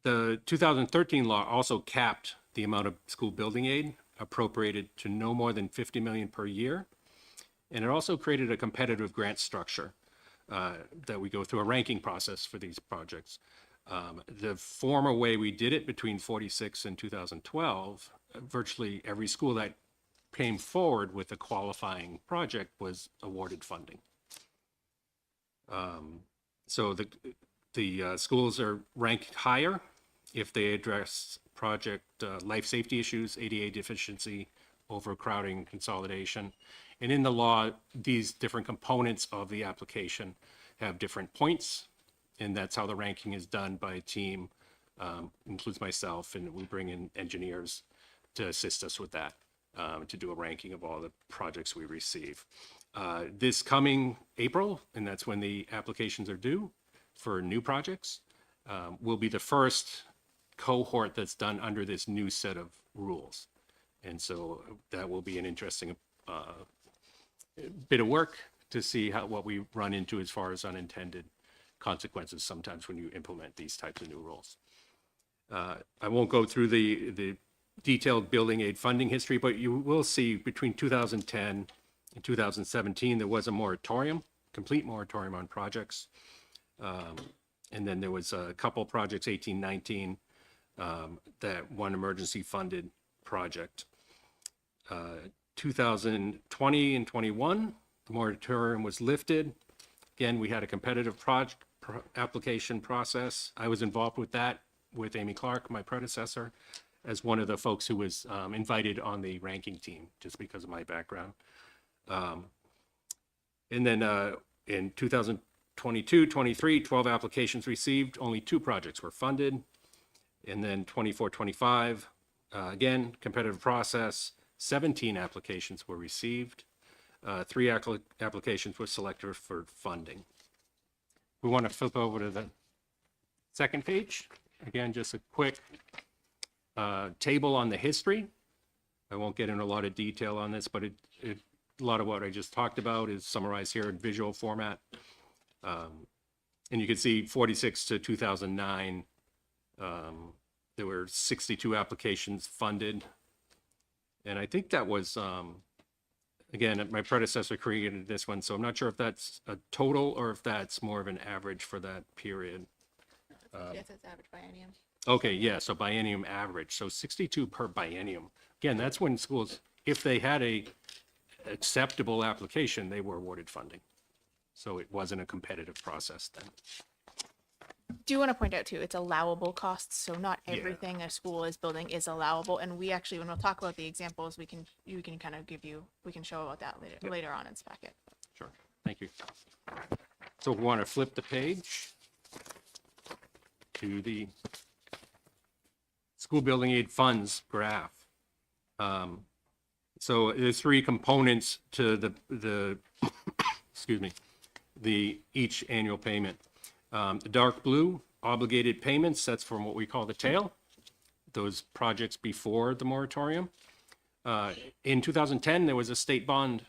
The 2013 law also capped the amount of school building aid appropriated to no more than $50 million per year. And it also created a competitive grant structure that we go through a ranking process for these projects. The former way we did it between 46 and 2012, virtually every school that came forward with a qualifying project was awarded funding. So the schools are ranked higher if they address project life safety issues, ADA deficiency, overcrowding, consolidation. And in the law, these different components of the application have different points, and that's how the ranking is done by a team, includes myself, and we bring in engineers to assist us with that, to do a ranking of all the projects we receive. This coming April, and that's when the applications are due for new projects, will be the first cohort that's done under this new set of rules. And so that will be an interesting bit of work to see what we run into as far as unintended consequences sometimes when you implement these types of new rules. I won't go through the detailed building aid funding history, but you will see between 2010 and 2017, there was a moratorium, complete moratorium on projects. And then there was a couple projects, 18, 19, that one emergency funded project. 2020 and 21, the moratorium was lifted. Again, we had a competitive application process. I was involved with that with Amy Clark, my predecessor, as one of the folks who was invited on the ranking team, just because of my background. And then in 2022, 23, 12 applications received, only 2 projects were funded. And then 24, 25, again, competitive process, 17 applications were received. 3 applications were selected for funding. We want to flip over to the second page. Again, just a quick table on the history. I won't get into a lot of detail on this, but a lot of what I just talked about is summarized here in visual format. And you can see 46 to 2009, there were 62 applications funded. And I think that was, again, my predecessor created this one, so I'm not sure if that's a total or if that's more of an average for that period. Yes, it's average biennium. Okay, yeah, so biennium average, so 62 per biennium. Again, that's when schools, if they had a acceptable application, they were awarded funding. So it wasn't a competitive process then. Do want to point out too, it's allowable costs, so not everything a school is building is allowable. And we actually, when we'll talk about the examples, we can kind of we can show about that later on in SPAC it. Sure, thank you. So we want to flip the page to the school building aid funds graph. So there's 3 components to the excuse me, each annual payment. The dark blue, obligated payments, that's from what we call the tail, those projects before the moratorium. In 2010, there was a state bond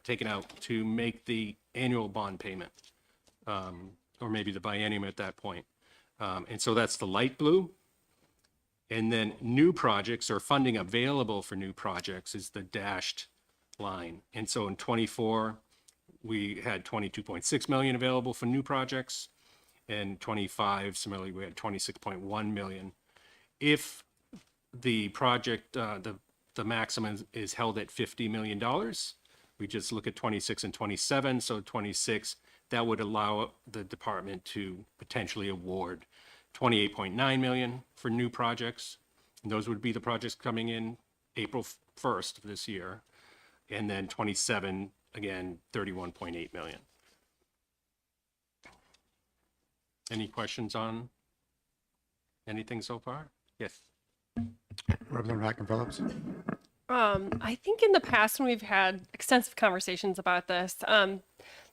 taken out to make the annual bond payment, or maybe the biennium at that point. And so that's the light blue. And then new projects or funding available for new projects is the dashed line. And so in 24, we had 22.6 million available for new projects. And 25, similarly, we had 26.1 million. If the project, the maximum is held at $50 million, we just look at 26 and 27. So 26, that would allow the department to potentially award 28.9 million for new projects. And those would be the projects coming in April 1st of this year. And then 27, again, 31.8 million. Any questions on anything so far? Yes. Representative Hacken Phillips. I think in the past when we've had extensive conversations about this,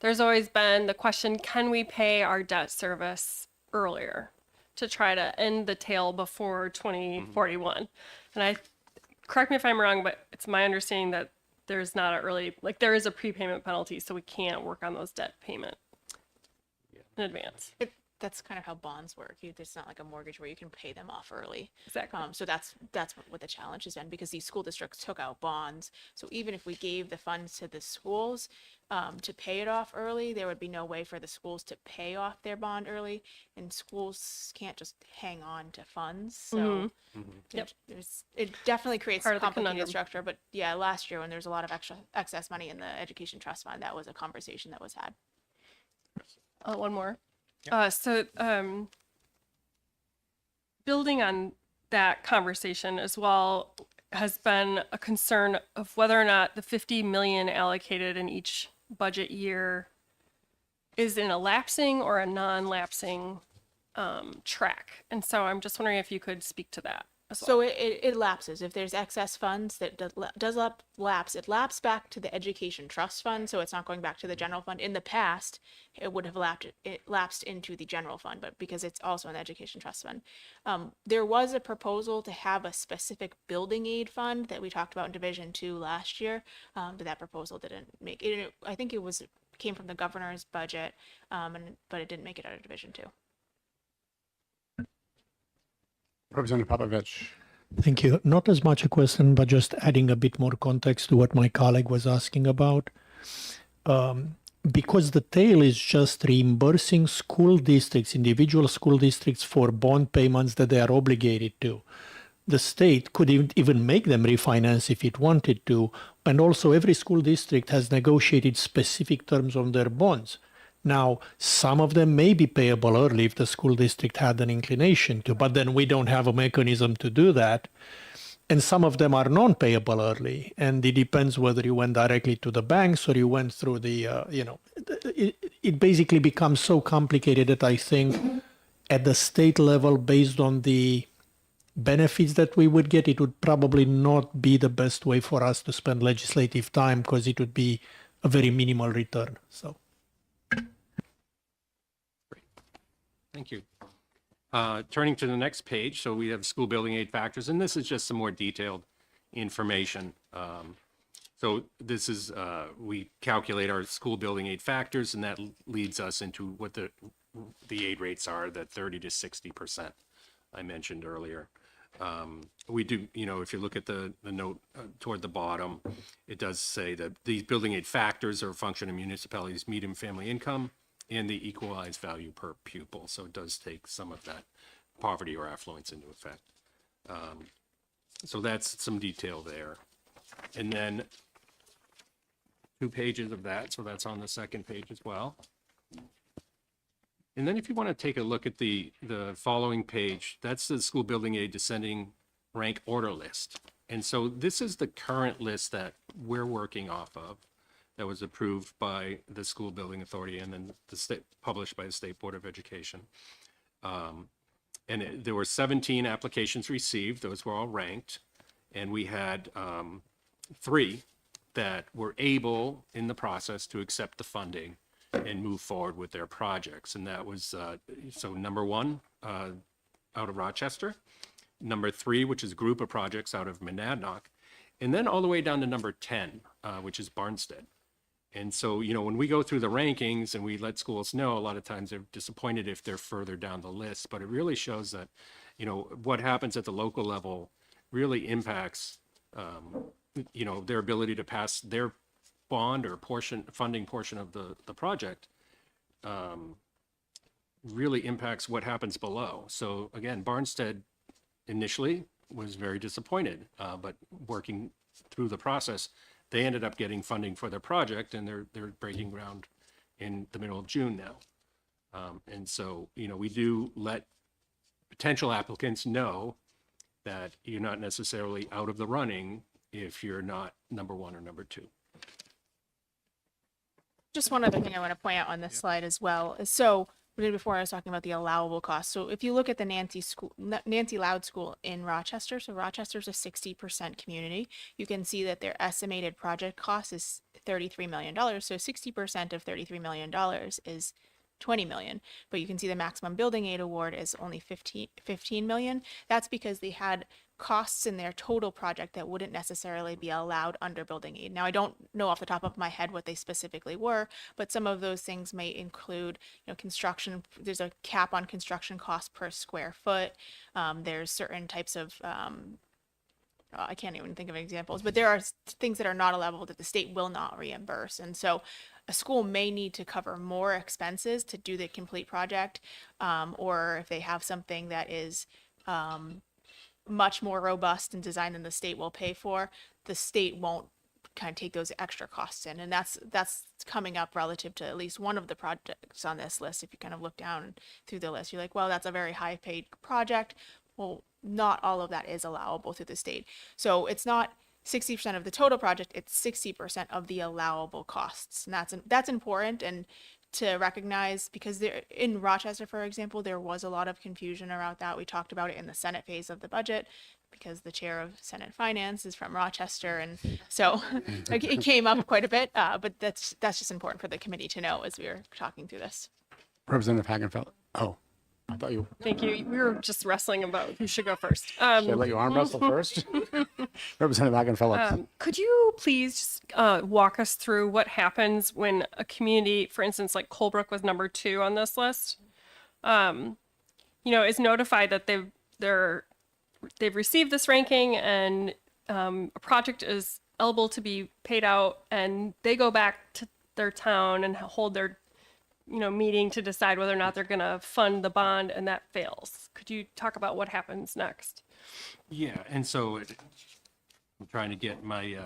there's always been the question, can we pay our debt service earlier to try to end the tail before 2041? And correct me if I'm wrong, but it's my understanding that there's not there is a prepayment penalty, so we can't work on those debt payment in advance. That's kind of how bonds work. It's not like a mortgage where you can pay them off early. Exactly. So that's what the challenge has been, because these school districts took out bonds. So even if we gave the funds to the schools to pay it off early, there would be no way for the schools to pay off their bond early, and schools can't just hang on to funds. So it definitely creates Part a of the complicated conundrum. structure. But yeah, last year when there's a lot of excess money in the education trust fund, that was a conversation that was had. One more. Building on that conversation as well has been a concern of whether or not the 50 million allocated in each budget year is in a lapsing or a non-lapsing track. And so I'm just wondering if you could speak to that as well. So it lapses. If there's excess funds that does lapse, it lapses back to the education trust fund. So it's not going back to the general fund. In the past, it would have lapsed into the general fund, but because it's also an education trust fund. There was a proposal to have a specific building aid fund that we talked about in Division 2 last year, but that proposal didn't make it. I think it came from the governor's budget, but it didn't make it out of Division 2. Representative Popovich. Thank you. Not as much a question, but just adding a bit more context to what my colleague was asking about. Because the tail is just reimbursing school districts, individual school districts for bond payments that they are obligated to. The state could even make them refinance if it wanted to. And also every school district has negotiated specific terms on their bonds. Now, some of them may be payable early if the school district had an inclination to, but then we don't have a mechanism to do that. And some of them are non-payable early, and it depends whether you went directly to the banks or you went through the, it basically becomes so complicated that I think at the state level, based on the benefits that we would get, it would probably not be the best way for us to spend legislative time because it would be a very minimal return. So. Thank you. Turning to the next page, so we have school building aid factors, and this is just some more detailed information. So this is, we calculate our school building aid factors, and that leads us into what the aid rates are, that 30 to 60% I mentioned earlier. We do, if you look at the note toward the bottom, it does say that these building aid factors are a function of municipalities' median family income and the equalized value per pupil. So it does take some of that poverty or affluence into effect. So that's some detail there. And then 2 pages of that, so that's on the second page as well. And then if you want to take a look at the following page, that's the school building aid descending rank order list. And so this is the current list that we're working off of, that was approved by the School Building Authority and then the state, published by the State Board of Education. There were 17 applications received. Those were all ranked. And we had 3 that were able in the process to accept the funding and move forward with their projects. And that was, so number 1 out of Rochester, number 3, which is a group of projects out of Monadnock, and then all the way down to number 10, which is Barnstead. And so, when we go through the rankings and we let schools know, a lot of times they're disappointed if they're further down the list, but it really shows that, what happens at the local level really impacts, their ability to pass their bond or funding portion of the project, really impacts what happens below. So again, Barnstead initially was very disappointed, but working through the process, they ended up getting funding for their project, and they're breaking ground in the middle of June now. And so, we do let potential applicants know that you're not necessarily out of the running if you're not number 1 or number 2. Just one other thing I want to point out on this slide as well is before I was talking about the allowable cost. So if you look at the Nancy Loud School in Rochester, so Rochester's a 60% community, you can see that their estimated project cost is $33 million. So 60% of $33 million is 20 million, but you can see the maximum building aid award is only 15 million. That's because they had costs in their total project that wouldn't necessarily be allowed under building aid. Now, I don't know off the top of my head what they specifically were, but some of those things may include, construction. There's a cap on construction costs per square foot. There's certain types of I can't even think of examples, but there are things that are not allowable that the state will not reimburse. And so a school may need to cover more expenses to do the complete project, or if they have something that is much more robust and designed than the state will pay for, the state won't kind of take those extra costs in. And that's coming up relative to at least one of the projects on this list. If you kind of look down through the list, you're like, well, that's a very high paid project. Well, not all of that is allowable through the state. So it's not 60% of the total project, it's 60% of the allowable costs. And that's important and to recognize, because there in Rochester, for example, there was a lot of confusion around that. We talked about it in the Senate phase of the budget because the chair of Senate Finance is from Rochester, and so it came up quite a bit. But that's just important for the committee to know as we were talking through this. Representative Hagenfeld. Oh, I thought you Thank you. We were just wrestling about who should go first. should I let you arm wrestle first. Representative Hagenfeld. Could you please just walk us through what happens when a community, for instance, like Colebrook was number 2 on this list, is notified that they've received this ranking and a project is eligible to be paid out, and they go back to their town and hold their meeting to decide whether or not they're going to fund the bond, and that fails. Could you talk about what happens next? Yeah, and so I'm trying to get my,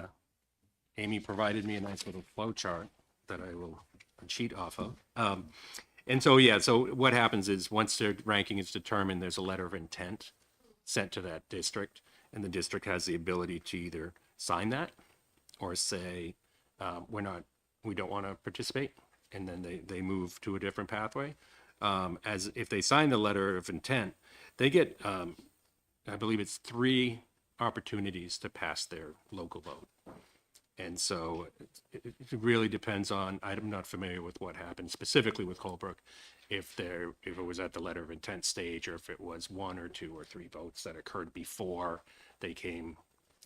Amy provided me a nice little flow chart that I will cheat off of. And so, yeah, so what happens is once their ranking is determined, there's a letter of intent sent to that district, and the district has the ability to either sign that or say, we don't want to participate, and then they move to a different pathway. As if they sign the letter of intent, they get, I believe it's 3 opportunities to pass their local vote. And so it really depends on, I'm not familiar with what happened specifically with Colebrook, if it was at the letter of intent stage, or if it was 1 or 2 or 3 votes that occurred before they came,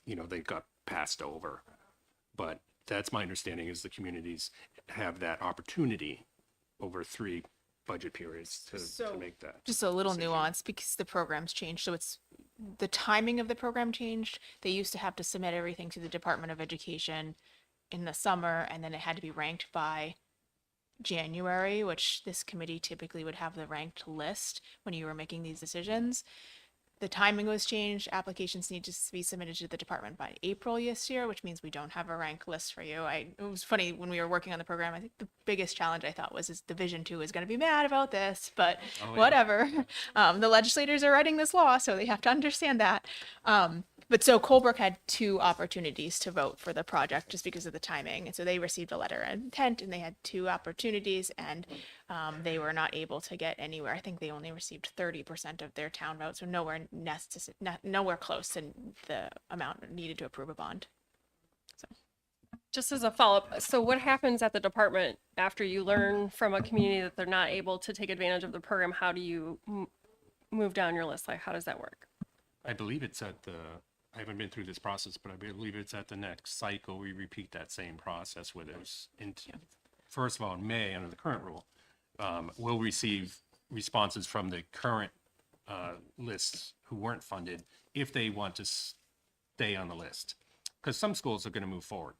they got passed over. But that's my understanding, is the communities have that opportunity over 3 budget periods to make that. Just a little nuance because the program's changed. So it's the timing of the program changed. They used to have to submit everything to the Department of Education in the summer, and then it had to be ranked by January, which this committee typically would have the ranked list when you were making these decisions. The timing was changed. Applications need to be submitted to the department by April this year, which means we don't have a ranked list for you. It was funny when we were working on the program. I think the biggest challenge I thought was Division 2 is going to be mad about this, but whatever. The legislators are writing this law, so they have to understand that. But so Colebrook had 2 opportunities to vote for the project just because of the timing. And so they received a letter of intent and they had 2 opportunities, and they were not able to get anywhere. I think they only received 30% of their town votes, so nowhere close to the amount needed to approve a bond. Just as a follow-up, so what happens at the department after you learn from a community that they're not able to take advantage of the program? How do you move down your list? Like, how does that work? I believe it's I haven't been through this process, but I believe it's at the next cycle, we repeat that same process where there's, first of all, in May, under the current rule, we'll receive responses from the current lists who weren't funded if they want to stay on the list. Because some schools are going to move forward,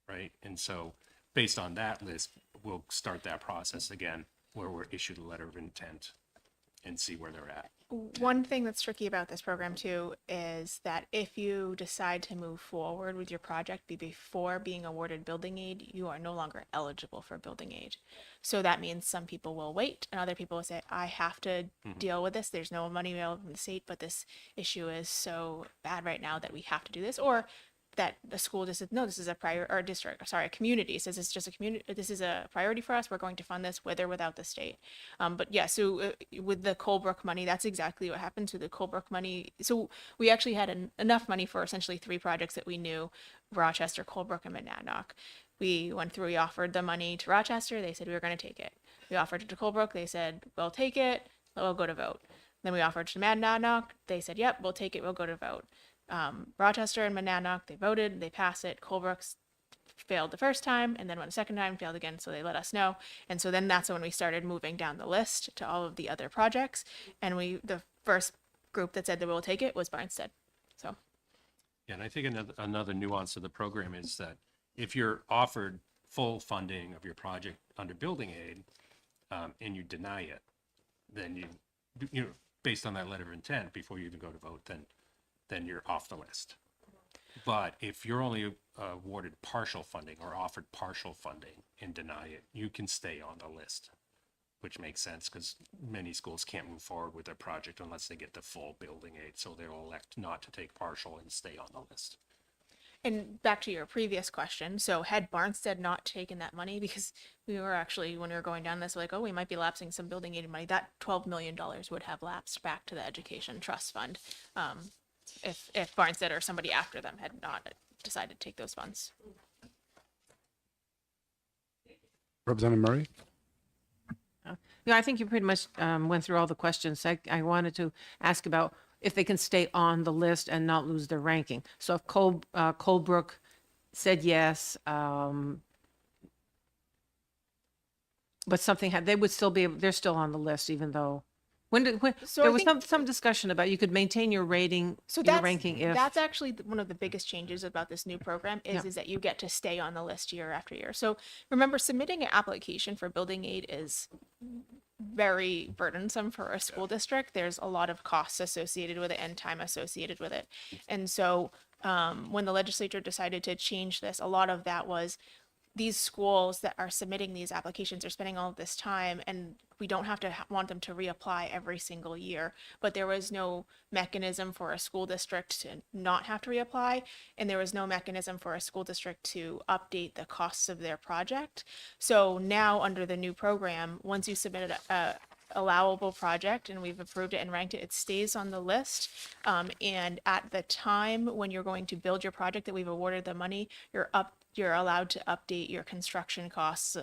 right? And so based on that list, we'll start that process again, where we're issued a letter of intent and see where they're at. One thing that's tricky about this program too is that if you decide to move forward with your project before being awarded building aid, you are no longer eligible for building aid. So that means some people will wait and other people will say, I have to deal with this. There's no money available from the state, but this issue is so bad right now that we have to do this. Or that the school just said, no, this is a a community says it's just a community. This is a priority for us. We're going to fund this with or without the state. But yeah, so with the Colebrook money, that's exactly what happened to the Colebrook money. So we actually had enough money for essentially 3 projects that we knew: Rochester, Colebrook, and Monadnock. We went through, we offered the money to Rochester. They said we were going to take it. We offered it to Colebrook. They said, we'll take it. We'll go to vote. Then we offered to Monadnock. They said, yep, we'll take it. We'll go to vote. Rochester and Monadnock, they voted, they passed it. Colebrook's failed the first time, and then went a second time, failed again, so they let us know. And so then that's when we started moving down the list to all of the other projects. And the first group that said that we'll take it was Barnstead. So. Yeah, and I think another nuance of the program is that if you're offered full funding of your project under building aid, and you deny it, then you based on that letter of intent before you even go to vote, then you're off the list. But if you're only awarded partial funding or offered partial funding and deny it, you can stay on the list, which makes sense because many schools can't move forward with their project unless they get the full building aid. So they'll elect not to take partial and stay on the list. And back to your previous question, so had Barnstead not taken that money, because we were actually, when we were going down this, like, oh, we might be lapsing some building aid money, that $12 million would have lapsed back to the education trust fund, if Barnstead or somebody after them had not decided to take those funds. Representative Murray? Yeah, I think you pretty much went through all the questions. I wanted to ask about if they can stay on the list and not lose their ranking. So if Colebrook said yes, but something had, they would still be able, they're still on the list even though, So there I was think- some discussion about you could maintain your rating, So your that's ranking if. that's actually one of the biggest changes about this new program is that you get to stay on the list year after year. So remember, submitting an application for building aid is very burdensome for a school district. There's a lot of costs associated with it and time associated with it. And so when the legislature decided to change this, a lot of that was these schools that are submitting these applications are spending all of this time, and we don't have to want them to reapply every single year. But there was no mechanism for a school district to not have to reapply, and there was no mechanism for a school district to update the costs of their project. So now under the new program, once you submit a allowable project and we've approved it and ranked it, it stays on the list. And at the time when you're going to build your project that we've awarded the money, you're allowed to update your construction costs.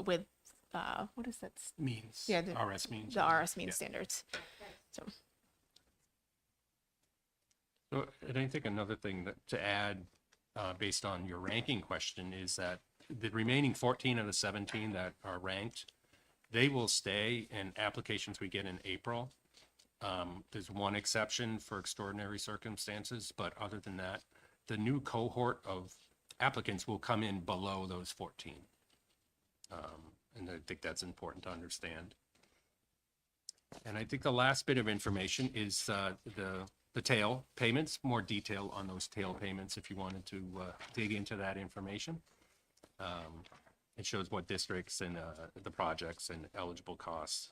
With what is that? Means. Yeah, RS means. The RS means Yeah. standards. So So, and I think another thing that to add, based on your ranking question, is that the remaining 14 of the 17 that are ranked, they will stay in applications we get in April. There's one exception for extraordinary circumstances, but other than that, the new cohort of applicants will come in below those 14. And I think that's important to understand. And I think the last bit of information is the tail payments, more detail on those tail payments if you wanted to dig into that information. It shows what districts and the projects and eligible costs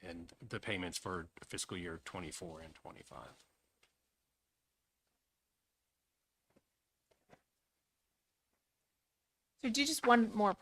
and the payments for fiscal year 24 and 25. So do just one more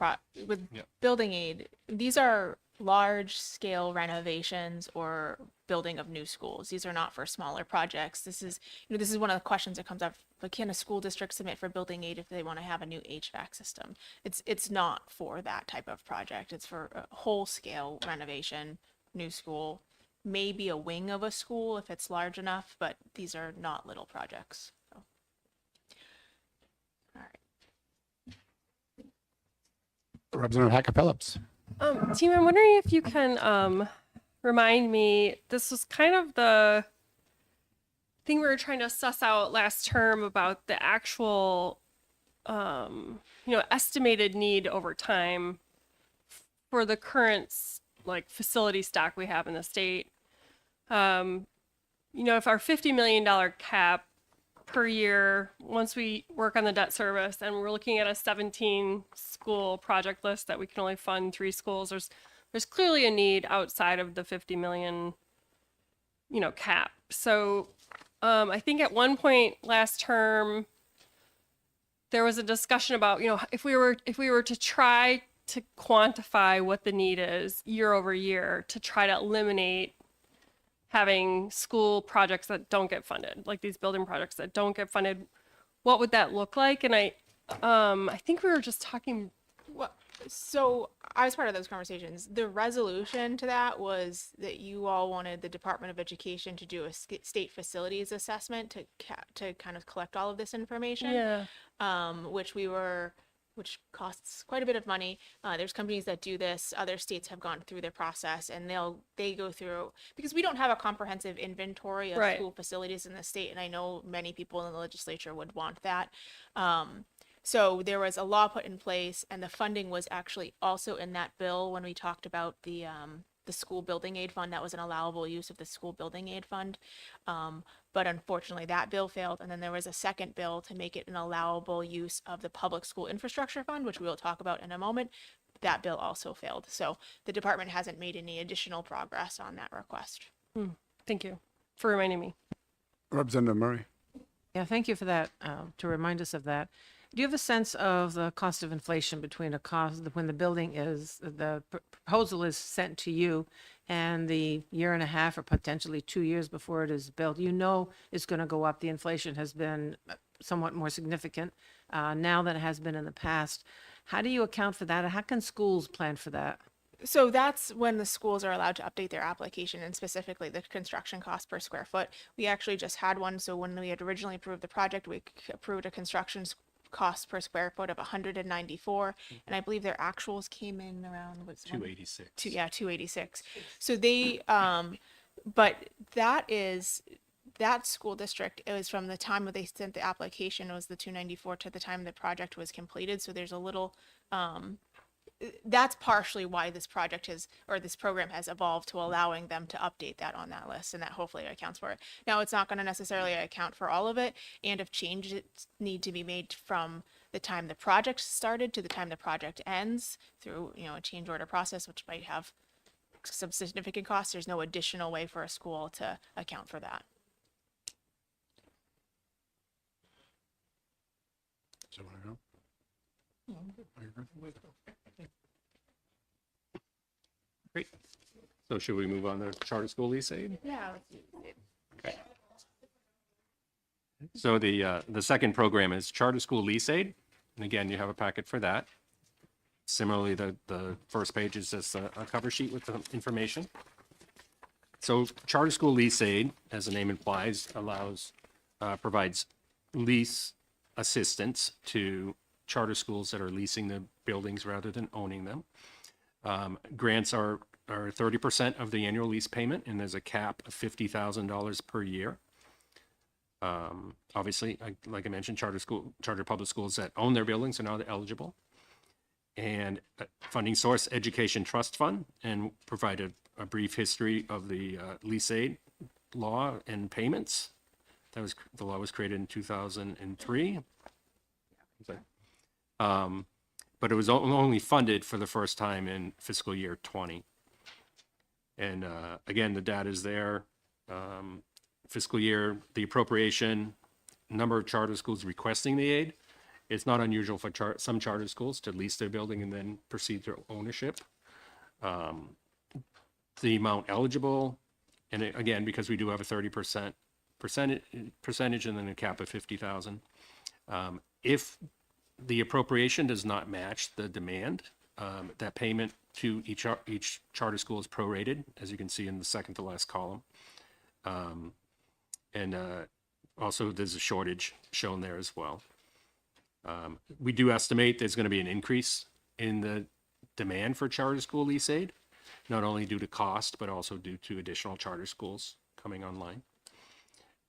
with Yep. building aid. These are large scale renovations or building of new schools. These are not for smaller projects. This is one of the questions that comes up. But can a school district submit for building aid if they want to have a new HVAC system? It's not for that type of project. It's for a whole scale renovation, new school, maybe a wing of a school if it's large enough, but these are not little projects. So. All right. Representative Hacker Phillips. Team, I'm wondering if you can remind me, this was kind of the thing we were trying to suss out last term about the actual, estimated need over time for the current facility stock we have in the state. If our $50 million cap per year, once we work on the debt service, and we're looking at a 17 school project list that we can only fund 3 schools, there's clearly a need outside of the 50 million, cap. So I think at one point last term, there was a discussion about, if we were to try to quantify what the need is year over year to try to eliminate having school projects that don't get funded, like these building projects that don't get funded, what would that look like? And I think we were just talking. Well, so I was part of those conversations. The resolution to that was that you all wanted the Department of Education to do a state facilities assessment to kind of collect all of this information. Yeah. Which costs quite a bit of money. There's companies that do this. Other states have gone through their process, and they go through, because we don't have a comprehensive inventory of Right. school facilities in the state, and I know many people in the legislature would want that. So there was a law put in place, and the funding was actually also in that bill when we talked about the the school building aid fund. That was an allowable use of the school building aid fund. But unfortunately, that bill failed. And then there was a second bill to make it an allowable use of the public school infrastructure fund, which we will talk about in a moment. That bill also failed. So the department hasn't made any additional progress on that request. Thank you for reminding me. Representative Murray. Yeah, thank you for that, to remind us of that. Do you have a sense of the cost of inflation between a cost, when the building is, the proposal is sent to you and the year and a half or potentially 2 years before it is built? You know it's going to go up. The inflation has been somewhat more significant now than it has been in the past. How do you account for that? How can schools plan for that? So that's when the schools are allowed to update their application, and specifically the construction cost per square foot. We actually just had one. So when we had originally approved the project, we approved a construction cost per square foot of 194, and I believe their actuals came in around, what's 286. 286. So they but that school district, it was from the time that they sent the application, it was the 294 to the time the project was completed. So there's a little that's partially why this project has, or this program has evolved to allowing them to update that on that list, and that hopefully accounts for it. Now, it's not going to necessarily account for all of it, and if changes need to be made from the time the project started to the time the project ends through, a change order process, which might have some significant costs, there's no additional way for a school to account for that. So, want to go? Great. So should we move on to charter school lease aid? Yeah. Okay. So the second program is charter school lease aid. And again, you have a packet for that. Similarly, the first page is just a cover sheet with the information. So charter school lease aid, as the name implies, provides lease assistance to charter schools that are leasing the buildings rather than owning them. Grants are 30% of the annual lease payment, and there's a cap of $50,000 per year. Obviously, like I mentioned, charter public schools that own their buildings are now eligible. And funding source, Education Trust Fund, and provide a brief history of the lease aid law and payments. The law was created in 2003. But it was only funded for the first time in fiscal year 20. And again, the data is there. Fiscal year, the appropriation, number of charter schools requesting the aid. It's not unusual for some charter schools to lease their building and then proceed to ownership. The amount eligible, and again, because we do have a 30% percentage and then a cap of 50,000. If the appropriation does not match the demand, that payment to each charter school is prorated, as you can see in the second to last column. And also there's a shortage shown there as well. We do estimate there's going to be an increase in the demand for charter school lease aid, not only due to cost, but also due to additional charter schools coming online.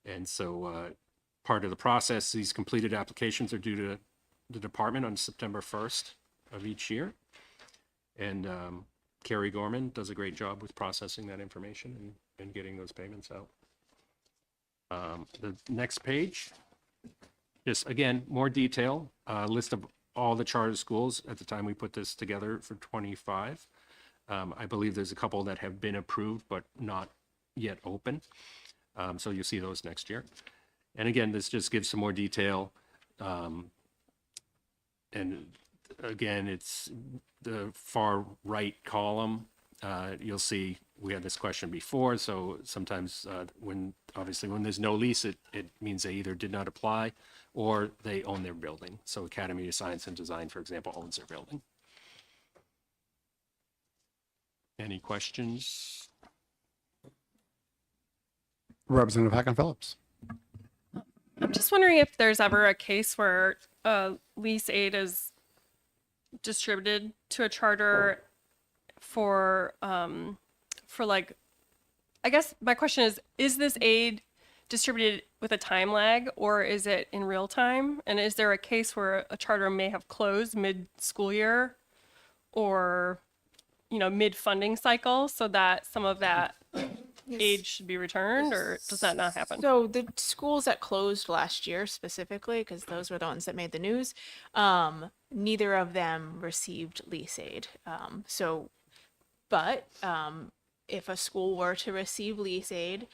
And so part of the process, these completed applications are due to the department on September 1st of each year. And Carrie Gorman does a great job with processing that information and getting those payments out. The next page, just again, more detail, list of all the charter schools at the time we put this together for 25. I believe there's a couple that have been approved but not yet open. So you'll see those next year. And again, this just gives some more detail. And again, it's the far right column. You'll see we had this question before. So sometimes when there's no lease, it means they either did not apply or they own their building. So Academy of Science and Design, for example, owns their building. Any questions? Representative Hacken Phillips. I'm just wondering if there's ever a case where lease aid is distributed to a charter for like, I guess my question is this aid distributed with a time lag or is it in real time? And is there a case where a charter may have closed mid-school year or mid-funding cycle so that some of that aid should be returned, or does that not happen? So the schools that closed last year specifically, because those were the ones that made the news, neither of them received lease aid. But if a school were to receive lease aid,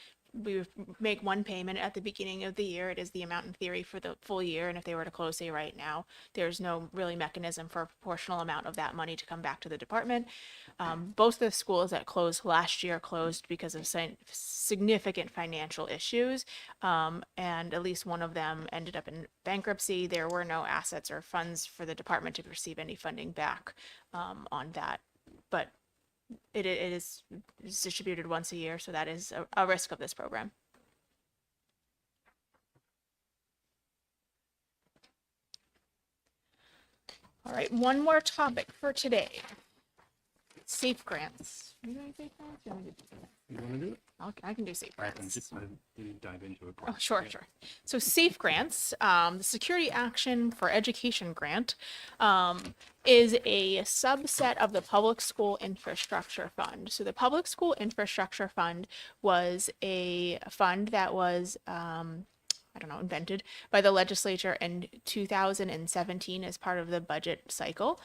we would make one payment at the beginning of the year. It is the amount in theory for the full year. And if they were to close, say right now, there's no really mechanism for a proportional amount of that money to come back to the department. Both the schools that closed last year closed because of significant financial issues. And at least one of them ended up in bankruptcy. There were no assets or funds for the department to receive any funding back on that. But it is distributed once a year, so that is a risk of this program. All right, one more topic for today. Safe grants. Are you doing safe grants? You want me to do that? You want to do it? I can do safe grants. Dive into it. Oh, sure. So SAFE grants, the Security Action for Education grant, is a subset of the Public School Infrastructure Fund. So the Public School Infrastructure Fund was a fund that was, invented by the legislature in 2017 as part of the budget cycle.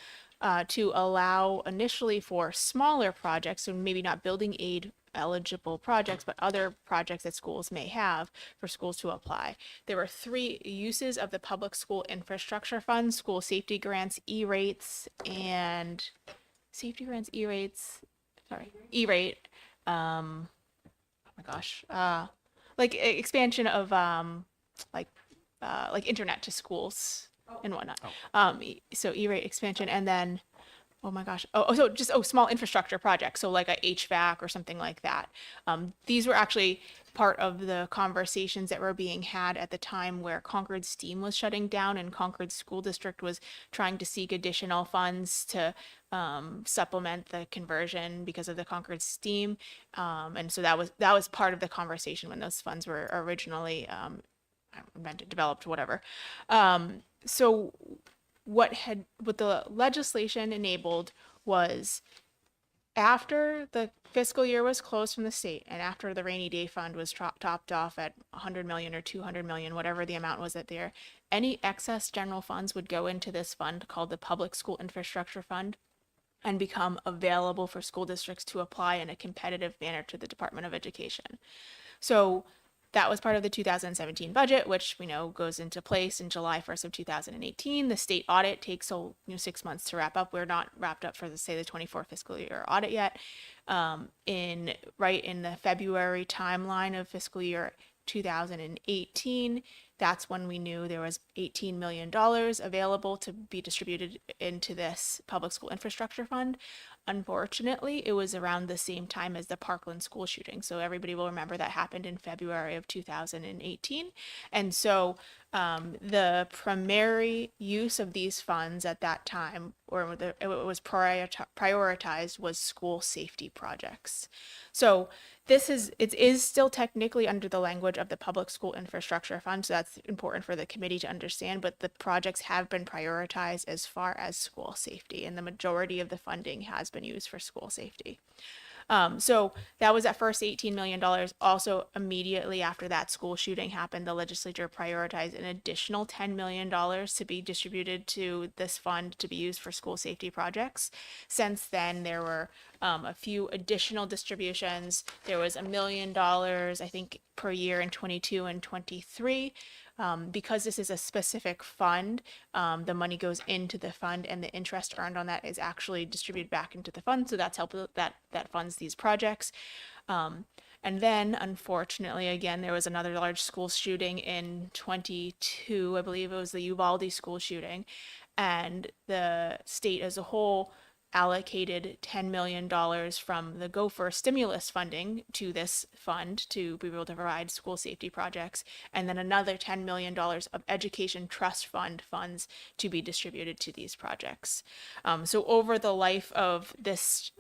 To allow initially for smaller projects, so maybe not building aid eligible projects, but other projects that schools may have for schools to apply. There were 3 uses of the Public School Infrastructure Fund: school safety grants, E-rates, and E-rate. Oh my gosh, like expansion of like internet to schools and whatnot. So E-rate expansion, and then, oh my gosh, small infrastructure projects, so like a HVAC or something like that. These were actually part of the conversations that were being had at the time where Concord STEAM was shutting down, and Concord School District was trying to seek additional funds to supplement the conversion because of the Concord STEAM. And so that was part of the conversation when those funds were originally invented, developed, whatever. So what the legislation enabled was, after the fiscal year was closed from the state and after the rainy day fund was topped off at 100 million or 200 million, whatever the amount was there, any excess general funds would go into this fund called the Public School Infrastructure Fund and become available for school districts to apply in a competitive manner to the Department of Education. So that was part of the 2017 budget, which we know goes into place in July 1st of 2018. The state audit takes 6 months to wrap up. We're not wrapped up for the 24 fiscal year audit yet. In the February timeline of fiscal year 2018, that's when we knew there was $18 million available to be distributed into this Public School Infrastructure Fund. Unfortunately, it was around the same time as the Parkland school shooting. So everybody will remember that happened in February of 2018. And so the primary use of these funds at that time, or it was prioritized, was school safety projects. So it is still technically under the language of the Public School Infrastructure Fund, so that's important for the committee to understand, but the projects have been prioritized as far as school safety, and the majority of the funding has been used for school safety. So that was at first $18 million. Also, immediately after that school shooting happened, the legislature prioritized an additional $10 million to be distributed to this fund to be used for school safety projects. Since then, there were a few additional distributions. There was $1 million, I think, per year in 22 and 23. Because this is a specific fund, the money goes into the fund, and the interest earned on that is actually distributed back into the fund. So that's helpful, that funds these projects. And then, unfortunately, again, there was another large school shooting in 22. I believe it was the Uvalde school shooting, and the state as a whole allocated $10 million from the Gopher stimulus funding to this fund to be able to provide school safety projects, and then another $10 million of education trust fund funds to be distributed to these projects. So over the life of this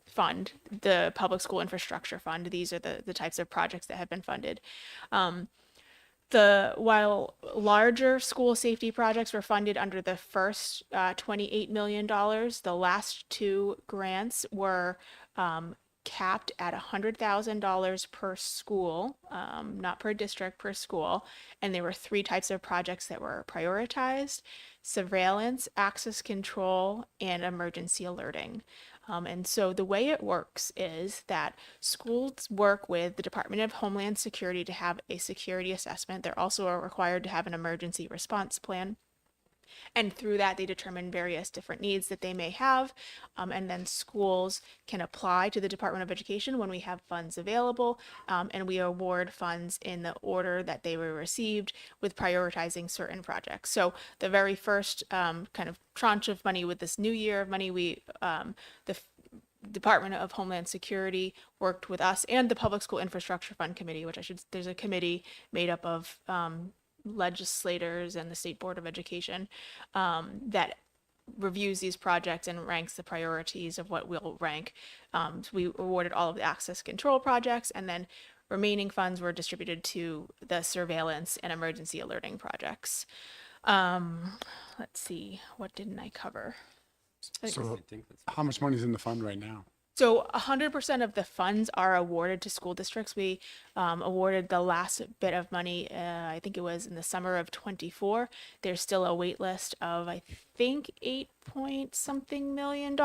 fund, the Public School Infrastructure Fund, these are the types of projects that have been funded. while larger school safety projects were funded under the first $28 million, the last two grants were capped at $100,000 per school, not per district, per school. And there were three types of projects that were prioritized: surveillance, access control, and emergency alerting. And so the way it works is that schools work with the Department of Homeland Security to have a security assessment. They're also required to have an emergency response plan. And through that, they determine various different needs that they may have. And then schools can apply to the Department of Education when we have funds available. And we award funds in the order that they were received, with prioritizing certain projects. So the very first kind of tranche of money with this new year of money, the Department of Homeland Security worked with us and the Public School Infrastructure Fund Committee, there's a committee made up of legislators and the State Board of Education that reviews these projects and ranks the priorities of what we'll rank. So we awarded all of the access control projects, and then remaining funds were distributed to the surveillance and emergency alerting projects. Let's see, what didn't I cover? So how much money is in the fund right now? So 100% of the funds are awarded to school districts. We awarded the last bit of money, I think it was in the summer of 24. There's still a wait list of, I think, $8-point-something million.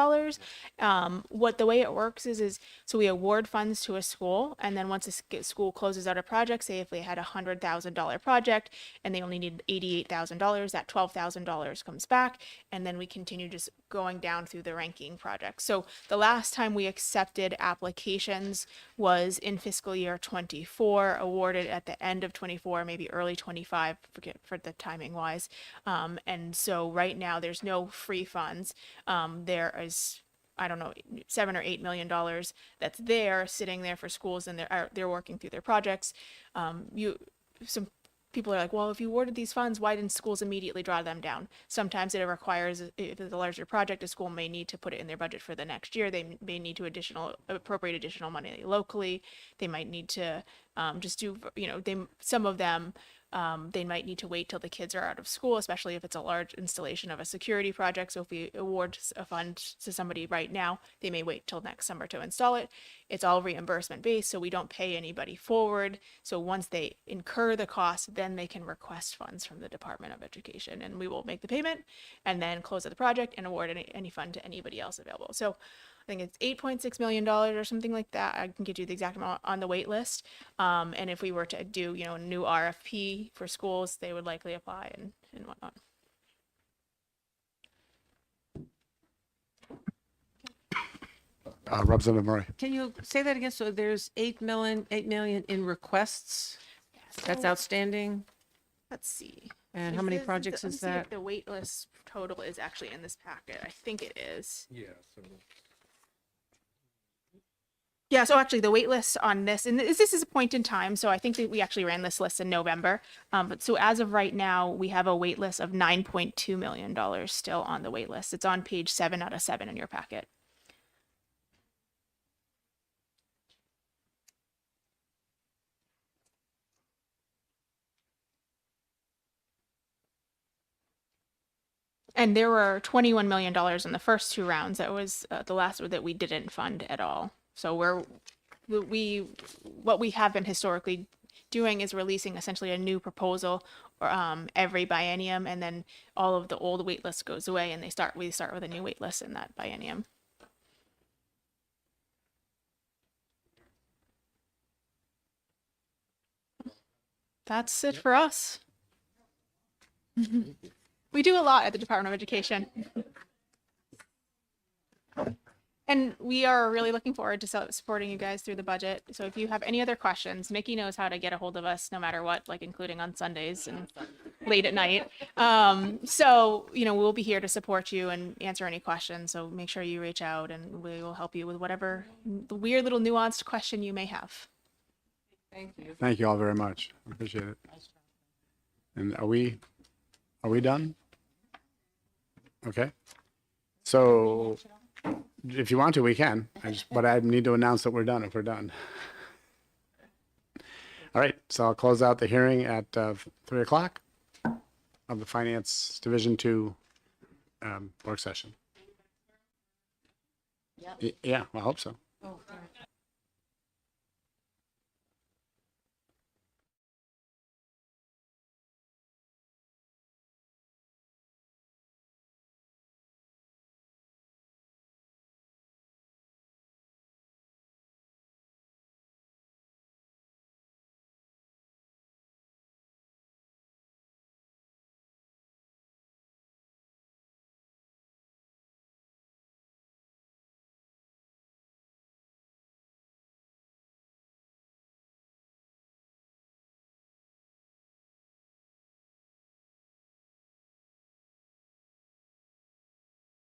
What the way it works is so we award funds to a school, and then once a school closes out a project, say if they had a $100,000 project and they only need $88,000, that $12,000 comes back, and then we continue just going down through the ranking project. So the last time we accepted applications was in fiscal year 24, awarded at the end of 24, maybe early 25, forget for the timing wise. And so right now there's no free funds. There is, I don't know, $7 or $8 million that's there sitting there for schools, and they're working through their projects. Some people are like, well, if you awarded these funds, why didn't schools immediately draw them down? Sometimes it requires, if it's a larger project, a school may need to put it in their budget for the next year. They may need to appropriate additional money locally. They might need to just do, some of them, they might need to wait till the kids are out of school, especially if it's a large installation of a security project. So if we award a fund to somebody right now, they may wait till next summer to install it. It's all reimbursement based, so we don't pay anybody forward. So once they incur the cost, then they can request funds from the Department of Education, and we will make the payment and then close out the project and award any fund to anybody else available. So I think it's $8.6 million or something like that. I can get you the exact amount on the wait list. And if we were to do, a new RFP for schools, they would likely apply and whatnot. Representative Murray. Can you say that again? So there's 8 million in requests that's outstanding? Let's see. And how many projects let me is see if that? the wait list total is actually in this packet. I think it is. Yeah, so actually the wait list on this, and this is a point in time, so I think that we actually ran this list in November. But so as of right now, we have a wait list of $9.2 million still on the wait list. It's on page 7 out of 7 in your packet. And there were $21 million in the first two rounds. That was the last that we didn't fund at all. So what we have been historically doing is releasing essentially a new proposal every biennium, and then all of the old wait list goes away, and we start with a new wait list in that biennium. That's it for us. We do a lot at the Department of Education. And we are really looking forward to supporting you guys through the budget. So if you have any other questions, Mickey knows how to get a hold of us no matter what, like including on Sundays and late at night. So, we'll be here to support you and answer any questions. So make sure you reach out, and we will help you with whatever weird little nuanced question you may have. Thank you all very much. I appreciate it. And are we done? Okay. So if you want to, we can. But I need to announce that we're done if we're done. All right, so I'll close out the hearing at 3 o'clock of the Finance Division 2 work session. Yeah, I hope so.